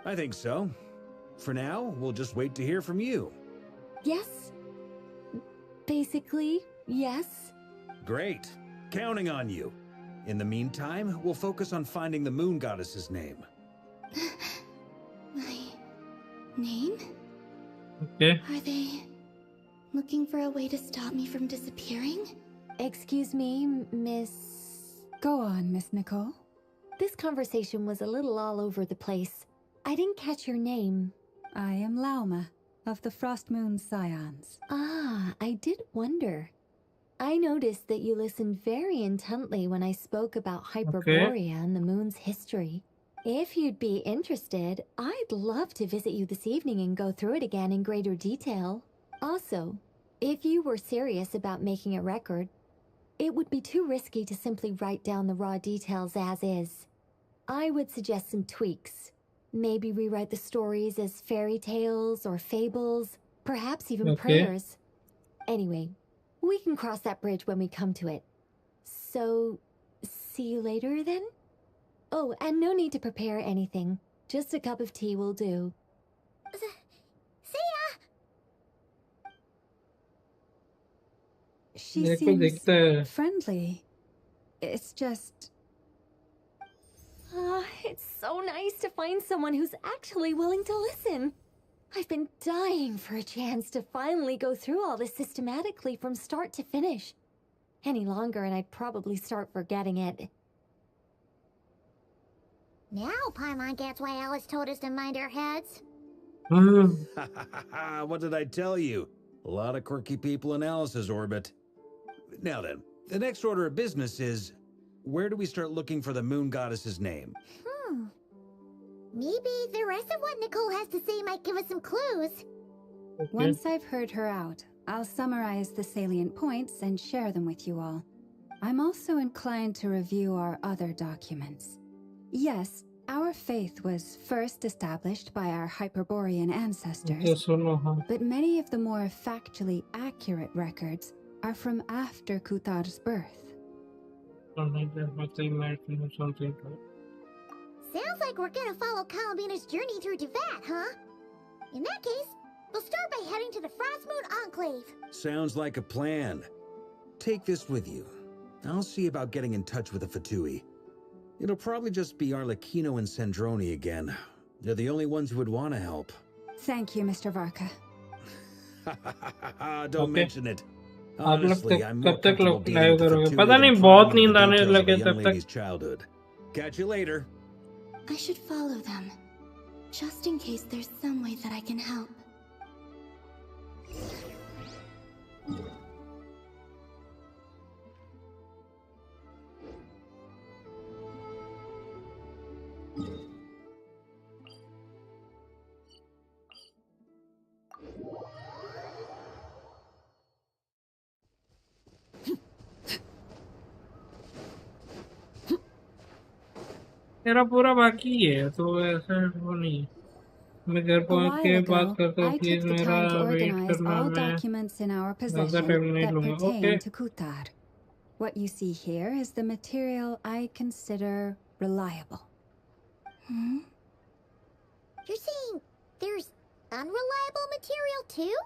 I think so. For now, we'll just wait to hear from you. Yes. Basically, yes. Great. Counting on you. In the meantime, we'll focus on finding the Moon Goddess's name. My name? Okay. Are they looking for a way to stop me from disappearing? Excuse me, Miss... Go on, Miss Nicole. This conversation was a little all over the place. I didn't catch your name. I am Lauma, of the Frost Moon Scions. Ah, I did wonder. I noticed that you listened very intently when I spoke about Hyperborea and the moon's history. If you'd be interested, I'd love to visit you this evening and go through it again in greater detail. Also, if you were serious about making a record, it would be too risky to simply write down the raw details as is. I would suggest some tweaks. Maybe rewrite the stories as fairy tales or fables, perhaps even prayers. Anyway, we can cross that bridge when we come to it. So, see you later then? Oh, and no need to prepare anything. Just a cup of tea will do. See ya! She seems friendly. It's just... It's so nice to find someone who's actually willing to listen. I've been dying for a chance to finally go through all this systematically from start to finish. Any longer and I'd probably start forgetting it. Now Paimon gets why Alice told us to mind our heads. What did I tell you? A lot of quirky people in Alice's orbit. Now then, the next order of business is, where do we start looking for the moon goddess's name? Maybe the rest of what Nicole has to say might give us some clues. Once I've heard her out, I'll summarize the salient points and share them with you all. I'm also inclined to review our other documents. Yes, our faith was first established by our Hyperborean ancestors, but many of the more factually accurate records are from after Kutar's birth. Sounds like we're gonna follow Columbina's journey through Teyvat, huh? In that case, we'll start by heading to the Frostmoon Enclave. Sounds like a plan. Take this with you. I'll see about getting in touch with the Fatui. It'll probably just be Arlecchino and Sandroni again. They're the only ones who would want to help. Thank you, Mr. Varka. Don't mention it. आप लोग Honestly, I'm more कब तक comfortable लोग dealing live with the करोगे? Fatui पता than नहीं prying बहुत into the नींद आने details of a लगे young तब तक. lady's childhood. Catch you later. I should follow them, just in case there's some way that I can help. मेरा पूरा बाकी है तो ऐसा वो नहीं है. मैं घर A पहुंच while के बात ago, करता हूँ. I प्लीज took the मेरा time to वेट organize करना. all मैं documents in our ज़्यादा possession टाइम नहीं that लूंगा. pertain okay. to Kutar. What you see here is the material I consider reliable. You're saying there's unreliable material too?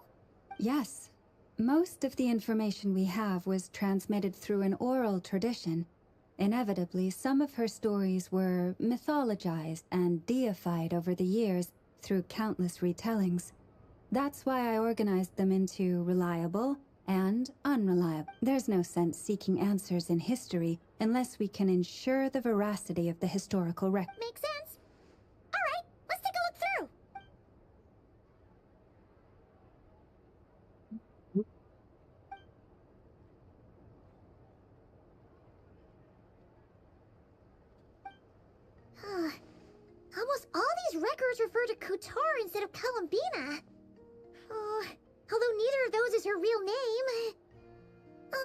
Yes. Most of the information we have was transmitted through an oral tradition. Inevitably, some of her stories were mythologized and deified over the years through countless retellings. That's why I organized them into reliable and unreliable. There's no sense seeking answers in history unless we can ensure the veracity of the historical record. Makes sense. Alright, let's take a look through. Almost all these records refer to Kutar instead of Columbina. Although neither of those is her real name.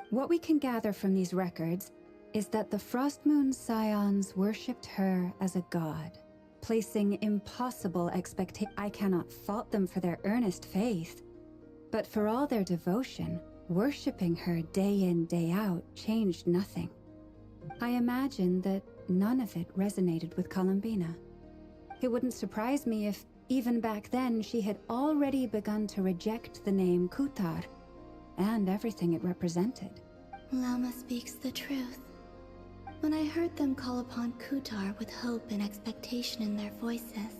What we can gather from these records is that the Frostmoon Scions worshipped her as a god, placing impossible expectations. I cannot fault them for their earnest faith, but for all their devotion, worshipping her day in, day out changed nothing. I imagine that none of it resonated with Columbina. It wouldn't surprise me if, even back then, she had already begun to reject the name Kutar and everything it represented. Lauma speaks the truth. When I heard them call upon Kutar with hope and expectation in their voices,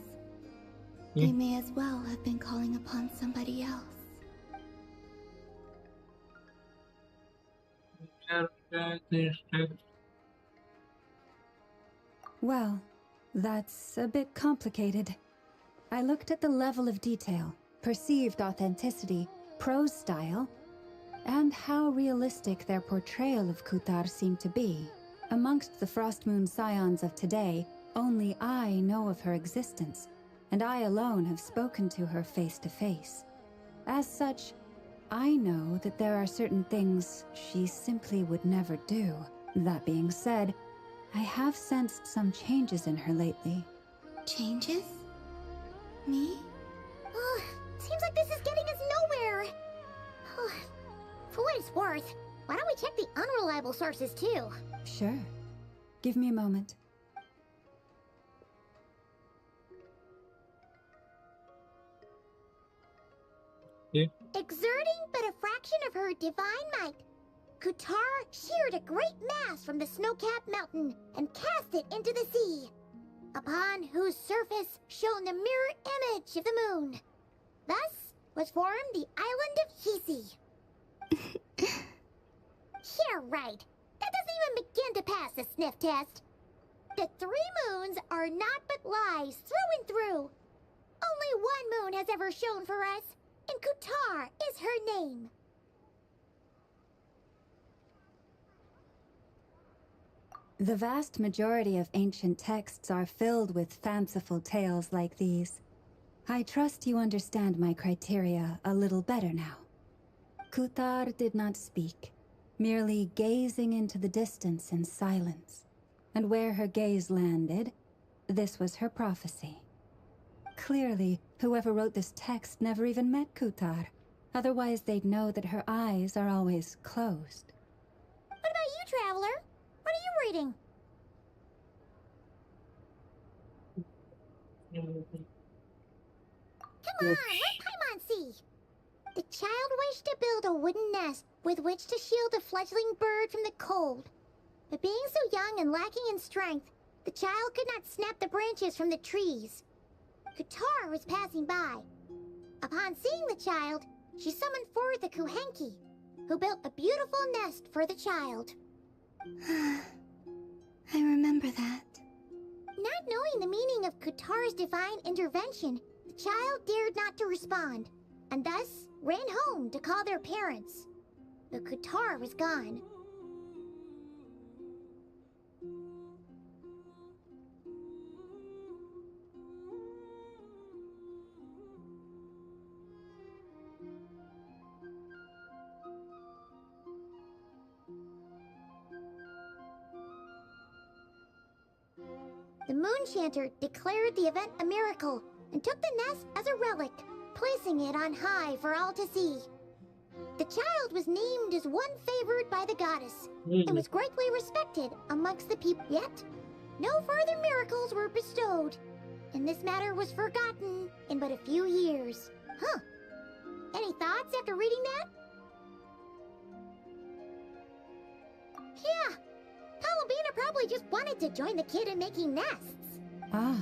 they may as well have been calling upon somebody else. Well, that's a bit complicated. I looked at the level of detail, perceived authenticity, prose style, and how realistic their portrayal of Kutar seemed to be. Amongst the Frostmoon Scions of today, only I know of her existence, and I alone have spoken to her face to face. As such, I know that there are certain things she simply would never do. That being said, I have sensed some changes in her lately. Changes? Me? Seems like this is getting us nowhere. For what it's worth, why don't we check the unreliable sources too? Sure. Give me a moment. Exerting but a fraction of her divine might, Kutar sheared a great mass from the snow-capped mountain and cast it into the sea, upon whose surface shone the mirror image of the moon. Thus was formed the island of Hisi. Yeah, right. That doesn't even begin to pass the sniff test. The 3 moons are not but lies through and through. Only one moon has ever shone for us, and Kutar is her name. The vast majority of ancient texts are filled with fanciful tales like these. I trust you understand my criteria a little better now. Kutar did not speak, merely gazing into the distance in silence. And where her gaze landed, this was her prophecy. Clearly, whoever wrote this text never even met Kutar. Otherwise, they'd know that her eyes are always closed. What about you, Traveler? What are you reading? Come on, let Paimon see. The child wished to build a wooden nest with which to shield a fledgling bird from the cold. But being so young and lacking in strength, the child could not snap the branches from the trees. Kutar was passing by. Upon seeing the child, she summoned forth a Kuhenki, who built a beautiful nest for the child. I remember that. Not knowing the meaning of Kutar's divine intervention, the child dared not to respond, and thus ran home to call their parents. But Kutar was gone. The Moonchanter declared the event a miracle and took the nest as a relic, placing it on high for all to see. The child was named as one favored by the goddess and was greatly respected amongst the people. Yet, no further miracles were bestowed, and this matter was forgotten in but a few years. Huh. Any thoughts after reading that? Yeah. Columbina probably just wanted to join the kid in making nests. Ah.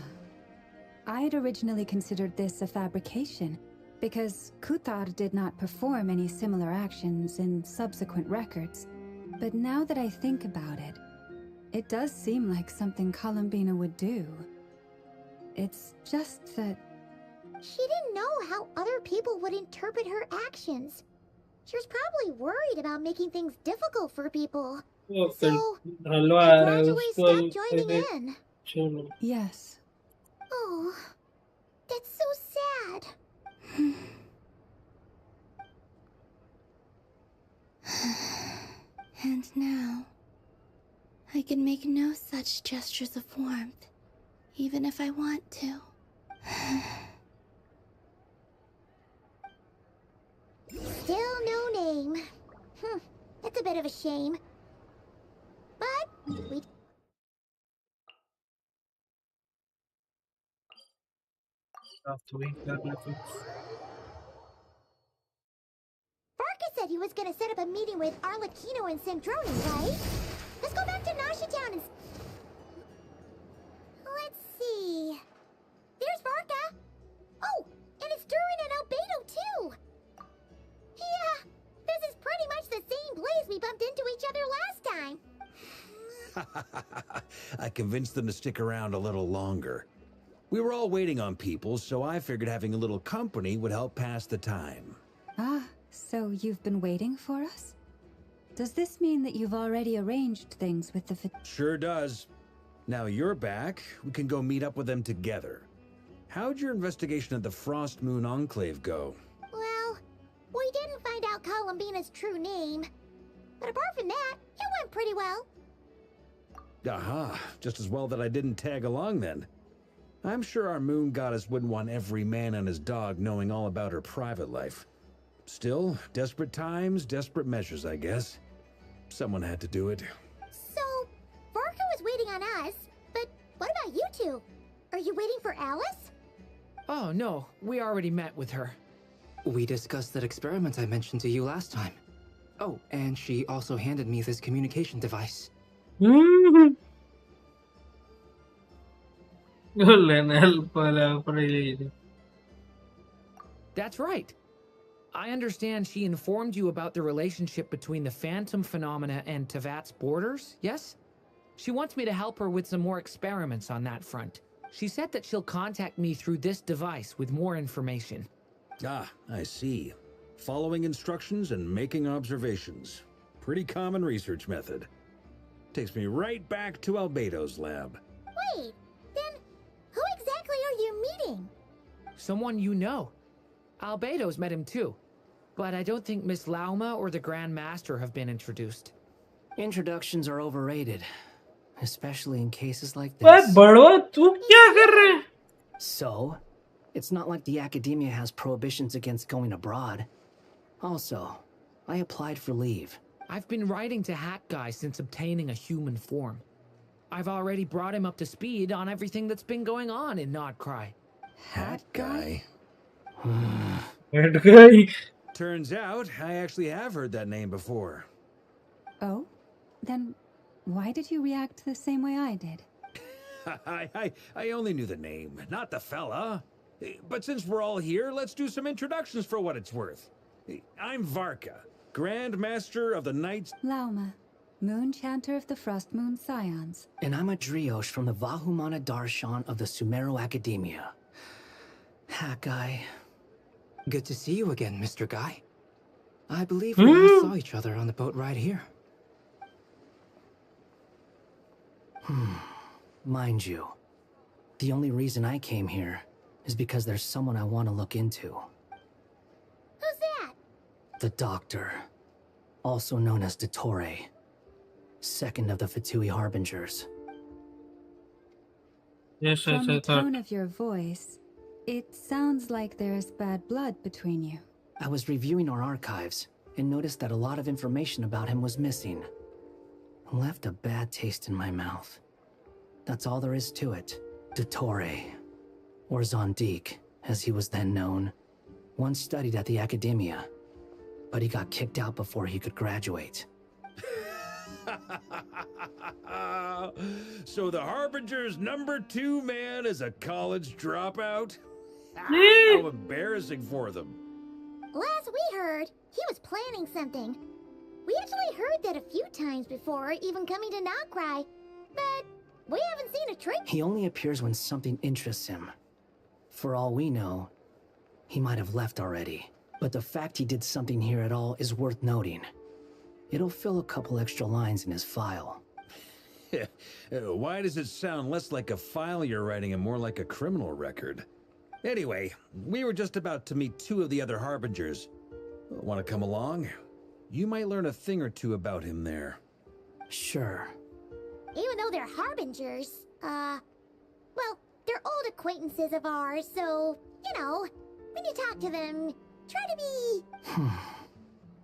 I'd originally considered this a fabrication, because Kutar did not perform any similar actions in subsequent records. But now that I think about it, it does seem like something Columbina would do. It's just that... She didn't know how other people would interpret her actions. She was probably worried about making things difficult for people. So, she gradually stopped joining in. Yes. Oh, that's so sad. And now, I can make no such gestures of warmth, even if I want to. Still no name. That's a bit of a shame. But we... Varka said he was gonna set up a meeting with Arlecchino and Sandroni, right? Let's go back to Narsha Town and... Let's see... There's Varka! Oh, and it's Durin and Albedo, too! Yeah, this is pretty much the same place we bumped into each other last time. I convinced them to stick around a little longer. We were all waiting on people, so I figured having a little company would help pass the time. Ah, so you've been waiting for us? Does this mean that you've already arranged things with the... Sure does. Now you're back, we can go meet up with them together. How'd your investigation at the Frost Moon Enclave go? Well, we didn't find out Columbina's true name. But apart from that, it went pretty well. Aha, just as well that I didn't tag along then. I'm sure our moon goddess wouldn't want every man and his dog knowing all about her private life. Still, desperate times, desperate measures, I guess. Someone had to do it. So, Varka was waiting on us, but what about you two? Are you waiting for Alice? Oh, no. We already met with her. We discussed that experiment I mentioned to you last time. Oh, and she also handed me this communication device. That's right. I understand she informed you about the relationship between the phantom phenomena and Teyvat's borders, yes? She wants me to help her with some more experiments on that front. She said that she'll contact me through this device with more information. Ah, I see. Following instructions and making observations. Pretty common research method. Takes me right back to Albedo's lab. Wait, then who exactly are you meeting? Someone you know. Albedo's met him too. But I don't think Miss Lauma or the Grand Master have been introduced. Introductions are overrated. Especially in cases like What, this. बड़वा तू क्या कर रहे है? So, it's not like the academia has prohibitions against going abroad. Also, I applied for leave. I've been writing to Hat Guy since obtaining a human form. I've already brought him up to speed on everything that's been going on in Nodcry. Hat Guy? Hat Guy. Turns out, I actually have heard that name before. Oh? Then why did you react the same way I did? I only knew the name, not the fella. But since we're all here, let's do some introductions for what it's worth. I'm Varka, Grand Master of the Knights... Lauma, Moon Chanter of the Frost Moon Scions. And I'm a Driosh from the Vahumana Darshan of the Sumero Academia. Hat Guy. Good to see you again, Mr. Guy. I believe we last saw each other on the boat ride here. Mind you, the only reason I came here is because there's someone I want to look into. Who's that? The Doctor, also known as Dottore, second of the Fatui Harbingers. Yes, From the tone of your voice, it sounds like there's bad blood between you. I was reviewing our archives and noticed that a lot of information about him was missing. Left a bad taste in my mouth. That's all there is to it. Dottore, or Zondik, as he was then known, once studied at the Academia, but he got kicked out before he could graduate. So the Harbinger's #2 man is a college dropout? How embarrassing for them. Last we heard, he was planning something. We actually heard that a few times before, even coming to Nodcry, but we haven't seen a trick. He only appears when something interests him. For all we know, he might have left already. But the fact he did something here at all is worth noting. It'll fill a couple extra lines in his file. Why does it sound less like a file you're writing and more like a criminal record? Anyway, we were just about to meet 2 of the other Harbingers. Want to come along? You might learn a thing or two about him there. Sure. Even though they're Harbingers, well, they're old acquaintances of ours, so, you know, when you talk to them, try to be...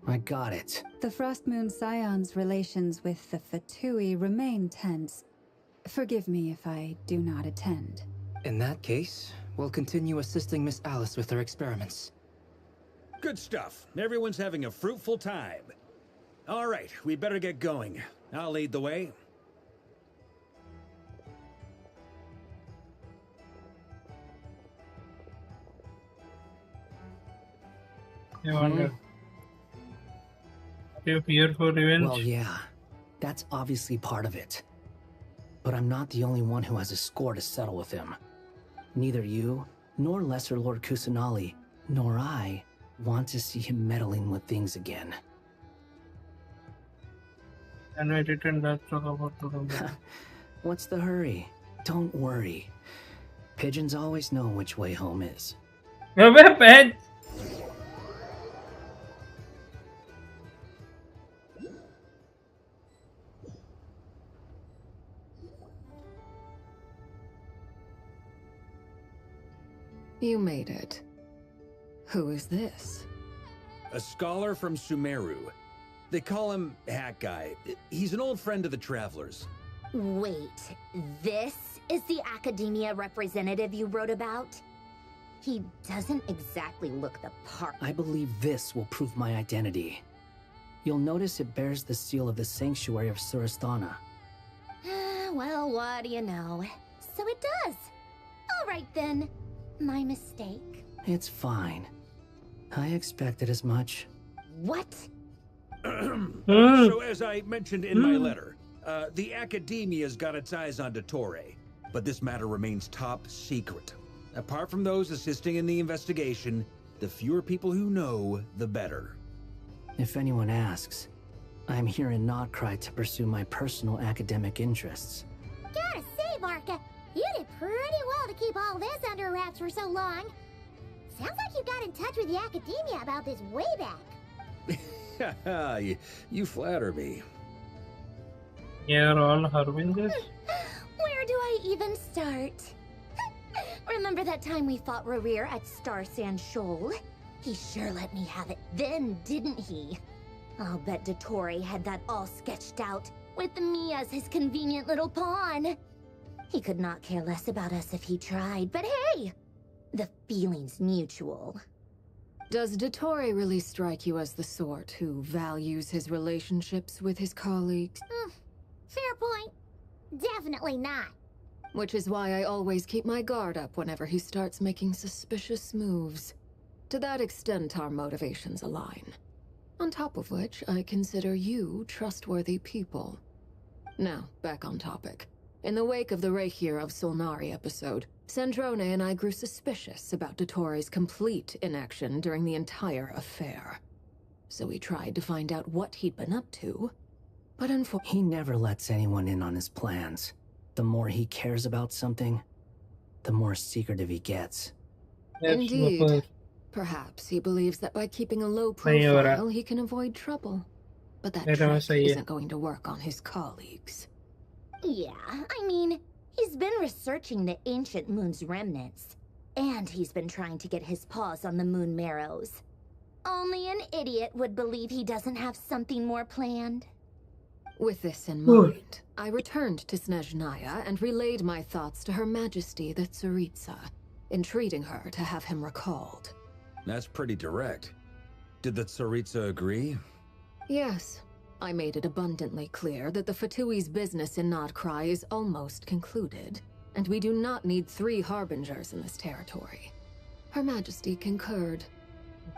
I got it. The Frost Moon Scions' relations with the Fatui remain tense. Forgive me if I do not attend. In that case, we'll continue assisting Miss Alice with her experiments. Good stuff. Everyone's having a fruitful time. All right, we better get going. I'll lead the way. I wonder. You fear for revenge? Well, yeah. That's obviously part of it. But I'm not the only one who has a score to settle with him. Neither you, nor Lesser Lord Kusanali, nor I want to see him meddling with things again. And I didn't talk about to What's the hurry? Don't worry. Pigeons always know which way home is. You made it. Who is this? A scholar from Sumeru. They call him Hat Guy. He's an old friend of the Travelers. Wait, this is the Academia representative you wrote about? He doesn't exactly look the part. I believe this will prove my identity. You'll notice it bears the seal of the Sanctuary of Surasthana. Well, what do you know? So it does. All right then. My mistake. It's fine. I expected as much. What? So as I mentioned in my letter, The Academia's got its eyes on Dottore, but this matter remains top secret. Apart from those assisting in the investigation, the fewer people who know, the better. If anyone asks, I'm here in Nodcry to pursue my personal academic interests. Gotta say, Marka, you did pretty well to keep all this under wraps for so long. Sounds like you got in touch with the Academia about this way back. You flatter me. You're all Harvingers? Where do I even start? Remember that time we fought Rerir at Star Sand Shoal? He sure let me have it then, didn't he? I'll bet Dottore had that all sketched out, with me as his convenient little pawn. He could not care less about us if he tried, but hey! The feeling's mutual. Does Dottore really strike you as the sort who values his relationships with his colleagues? Fair point. Definitely not. Which is why I always keep my guard up whenever he starts making suspicious moves. To that extent, our motivations align. On top of which, I consider you trustworthy people. Now, back on topic. In the wake of the Reikir of Solnari episode, Sandrone and I grew suspicious about Dottore's complete inaction during the entire affair. So we tried to find out what he'd been up to, but he never lets anyone in on his plans. The more he cares about something, the more secretive he gets. Indeed. Perhaps he believes that by keeping a low profile, he can avoid trouble. But that trick isn't going to work on his colleagues. Yeah, I mean, he's been researching the ancient moon's remnants. And he's been trying to get his paws on the moon marrows. Only an idiot would believe he doesn't have something more planned. With this in mind, I returned to Snezhnaya and relayed my thoughts to Her Majesty the Tsaritsa, entreating her to have him recalled. That's pretty direct. Did the Tsaritsa agree? Yes. I made it abundantly clear that the Fatui's business in Nodcry is almost concluded, and we do not need 3 harbingers in this territory. Her Majesty concurred.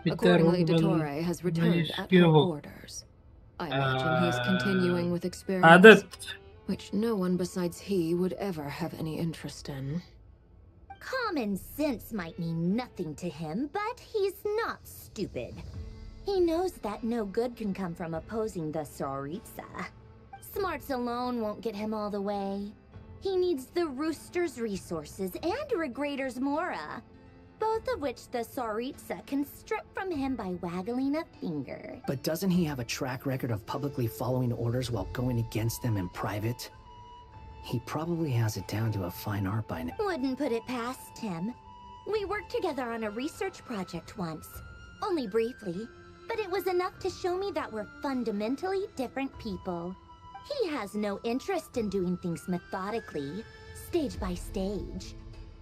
Accordingly, Dottore has returned at her orders. I imagine he's continuing with experiments, which no one besides he would ever have any interest in. Common sense might mean nothing to him, but he's not stupid. He knows that no good can come from opposing the Tsaritsa. Smarts alone won't get him all the way. He needs the Rooster's resources and Regrator's Mora, both of which the Tsaritsa can strip from him by waggling a finger. But doesn't he have a track record of publicly following orders while going against them in private? He probably has it down to a fine art by now. Wouldn't put it past him. We worked together on a research project once. Only briefly, but it was enough to show me that we're fundamentally different people. He has no interest in doing things methodically, stage by stage.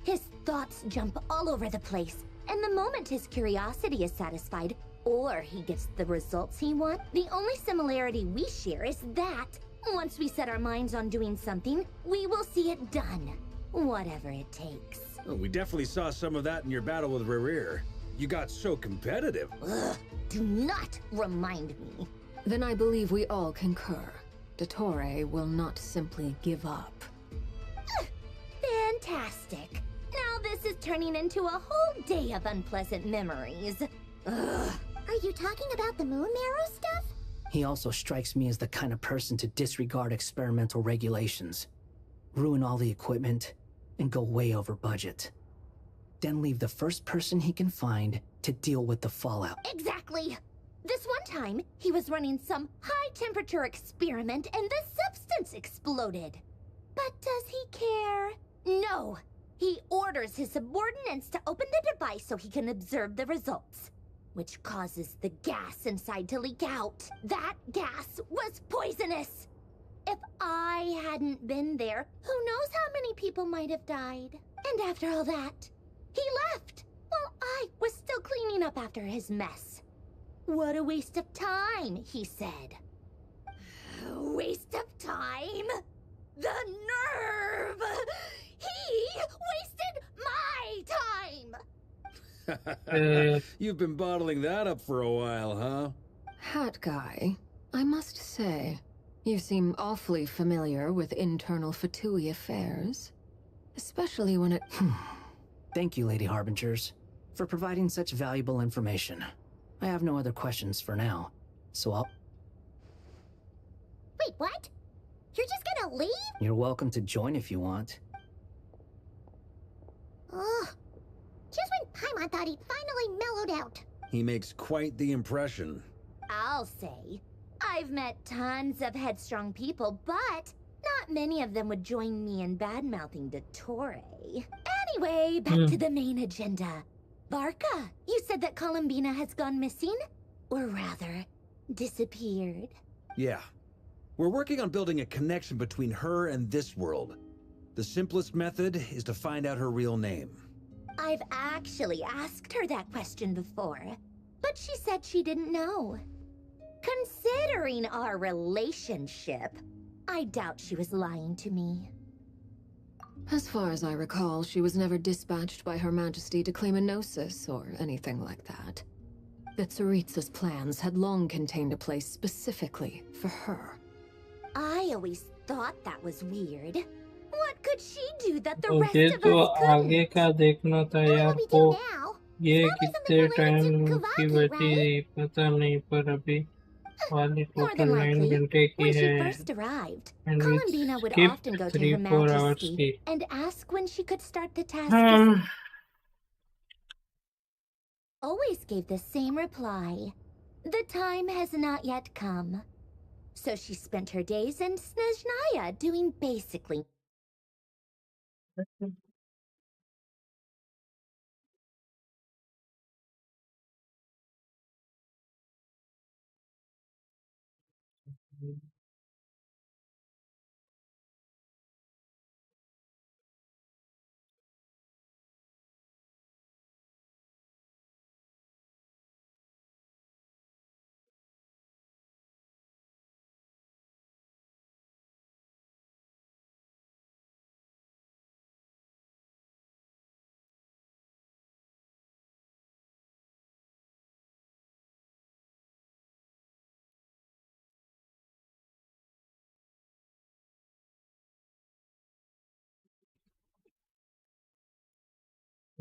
His thoughts jump all over the place, and the moment his curiosity is satisfied, or he gets the results he wants, the only similarity we share is that once we set our minds on doing something, we will see it done, whatever it takes. Well, we definitely saw some of that in your battle with Rerir. You got so competitive. Ugh, do not remind me. Then I believe we all concur. Dottore will not simply give up. Fantastic. Now this is turning into a whole day of unpleasant memories. Ugh. Are you talking about the moon marrow stuff? He also strikes me as the kind of person to disregard experimental regulations, ruin all the equipment, and go way over budget. Then leave the first person he can find to deal with the fallout. Exactly. This one time, he was running some high-temperature experiment and the substance exploded. But does he care? No. He orders his subordinates to open the device so he can observe the results, which causes the gas inside to leak out. That gas was poisonous. If I hadn't been there, who knows how many people might have died. And after all that, he left while I was still cleaning up after his mess. What a waste of time, he said. Waste of time? The nerve! He wasted my time! You've been bottling that up for a while, huh? Hat guy, I must say, You seem awfully familiar with internal Fatui affairs. Especially when it... Thank you, Lady Harbingers, for providing such valuable information. I have no other questions for now, so I'll... Wait, what? You're just gonna leave? You're welcome to join if you want. Ugh. Just when Paimon thought he'd finally mellowed out. He makes quite the impression. I'll say. I've met tons of headstrong people, but not many of them would join me in bad-mouthing Dottore. Anyway, back to the main agenda. Barca, you said that Columbina has gone missing? Or rather, disappeared. Yeah. We're working on building a connection between her and this world. The simplest method is to find out her real name. I've actually asked her that question before, but she said she didn't know. Considering our relationship, I doubt she was lying to me. As far as I recall, she was never dispatched by Her Majesty to claim a gnosis or anything like that. Vitsaritsa's plans had long contained a place specifically for her. I always thought that was weird. What could she do that the मुझे rest of तो us couldn't? आगे का देखना था यार को ये कितने टाइम की बची पता नहीं पर अभी वाली More टोटल than 9 likely, घंटे की when she है first arrived, and we Columbina would skipped often go to 3-4 Her hours Majesty की and ask when she could start the task. हाँ Always gave the same reply. The time has not yet come. So she spent her days in Snezhnaya doing basically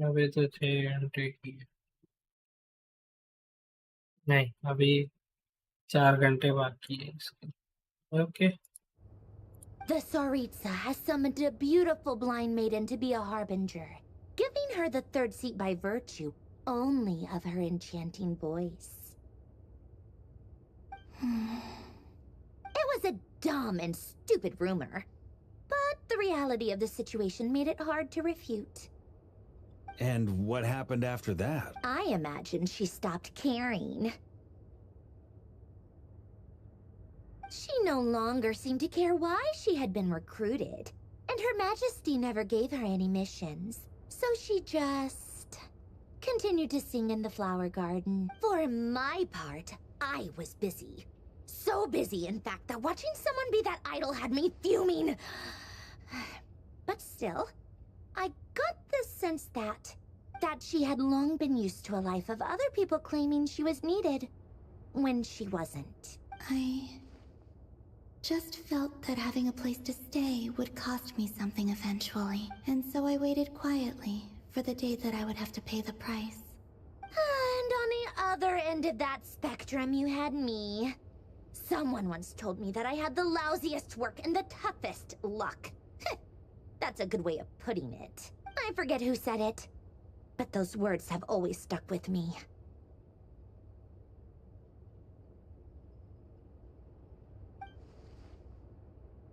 अभी तो 6 घंटे की है नहीं अभी 4 घंटे बाकी है इसके okay The Tsaritsa has summoned a beautiful blind maiden to be a harbinger, giving her the third seat by virtue only of her enchanting voice. It was a dumb and stupid rumor, but the reality of the situation made it hard to refute. And what happened after that? I imagine she stopped caring. She no longer seemed to care why she had been recruited, and Her Majesty never gave her any missions. So she just continued to sing in the flower garden. For my part, I was busy. So busy, in fact, that watching someone be that idol had me fuming. But still, I got the sense that she had long been used to a life of other people claiming she was needed when she wasn't. I just felt that having a place to stay would cost me something eventually, and so I waited quietly for the day that I would have to pay the price. And on the other end of that spectrum, you had me. Someone once told me that I had the lousiest work and the toughest luck. That's a good way of putting it. I forget who said it, but those words have always stuck with me.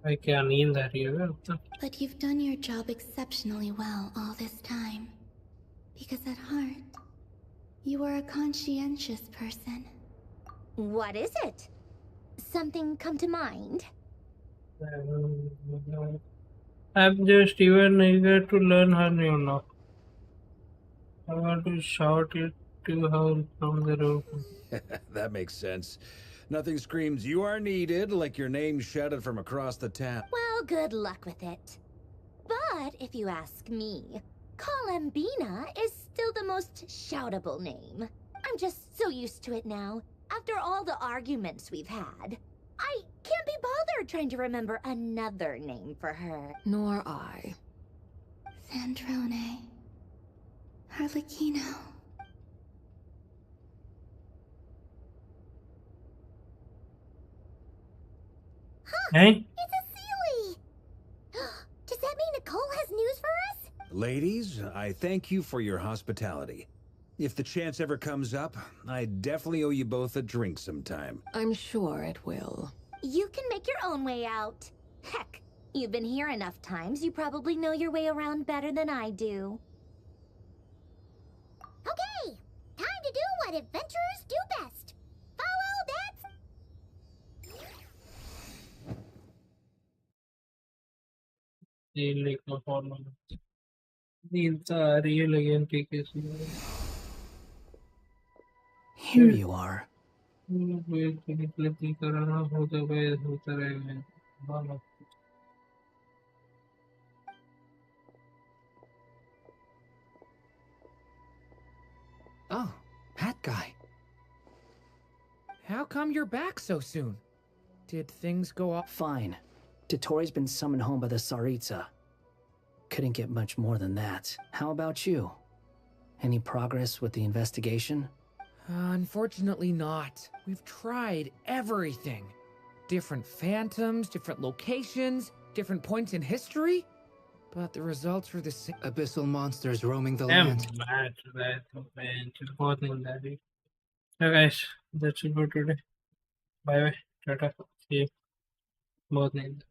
भाई क्या नींद आ रही है अब तो But you've done your job exceptionally well all this time. Because at heart, you are a conscientious person. What is it? Something come to mind? I'm just even eager to learn her new knock. I want to shout it to her from the roof. That makes sense. Nothing screams you are needed like your name shouted from across the town. Well, good luck with it. But if you ask me, Columbina is still the most shoutable name. I'm just so used to it now. After all the arguments we've had, I can't be bothered trying to remember another name for her. Nor I. Sandrone. Harlequino. Hey? It's a Sealy! Does that mean Nicole has news for us? Ladies, I thank you for your hospitality. If the chance ever comes up, I definitely owe you both a drink sometime. I'm sure it will. You can make your own way out. Heck, you've been here enough times, you probably know your way around better than I do. Okay, time to do what adventurers do best. Follow that... Like no formal. Needs a real again PKC. Here you are. Oh, that guy. How come you're back so soon? Did things go up? Fine. Dottore been summoned home by the Tsaritsa. Couldn't get much more than that. How about you? Any progress with the investigation? Unfortunately not. We've tried everything. Different phantoms, different locations, different points in history. But the results were the same. Abyssal monsters roaming the Damn, land. mad, man. बहुत नहीं लग रही. So guys, that's it for today. Bye bye. Tata. See you. बहुत नहीं.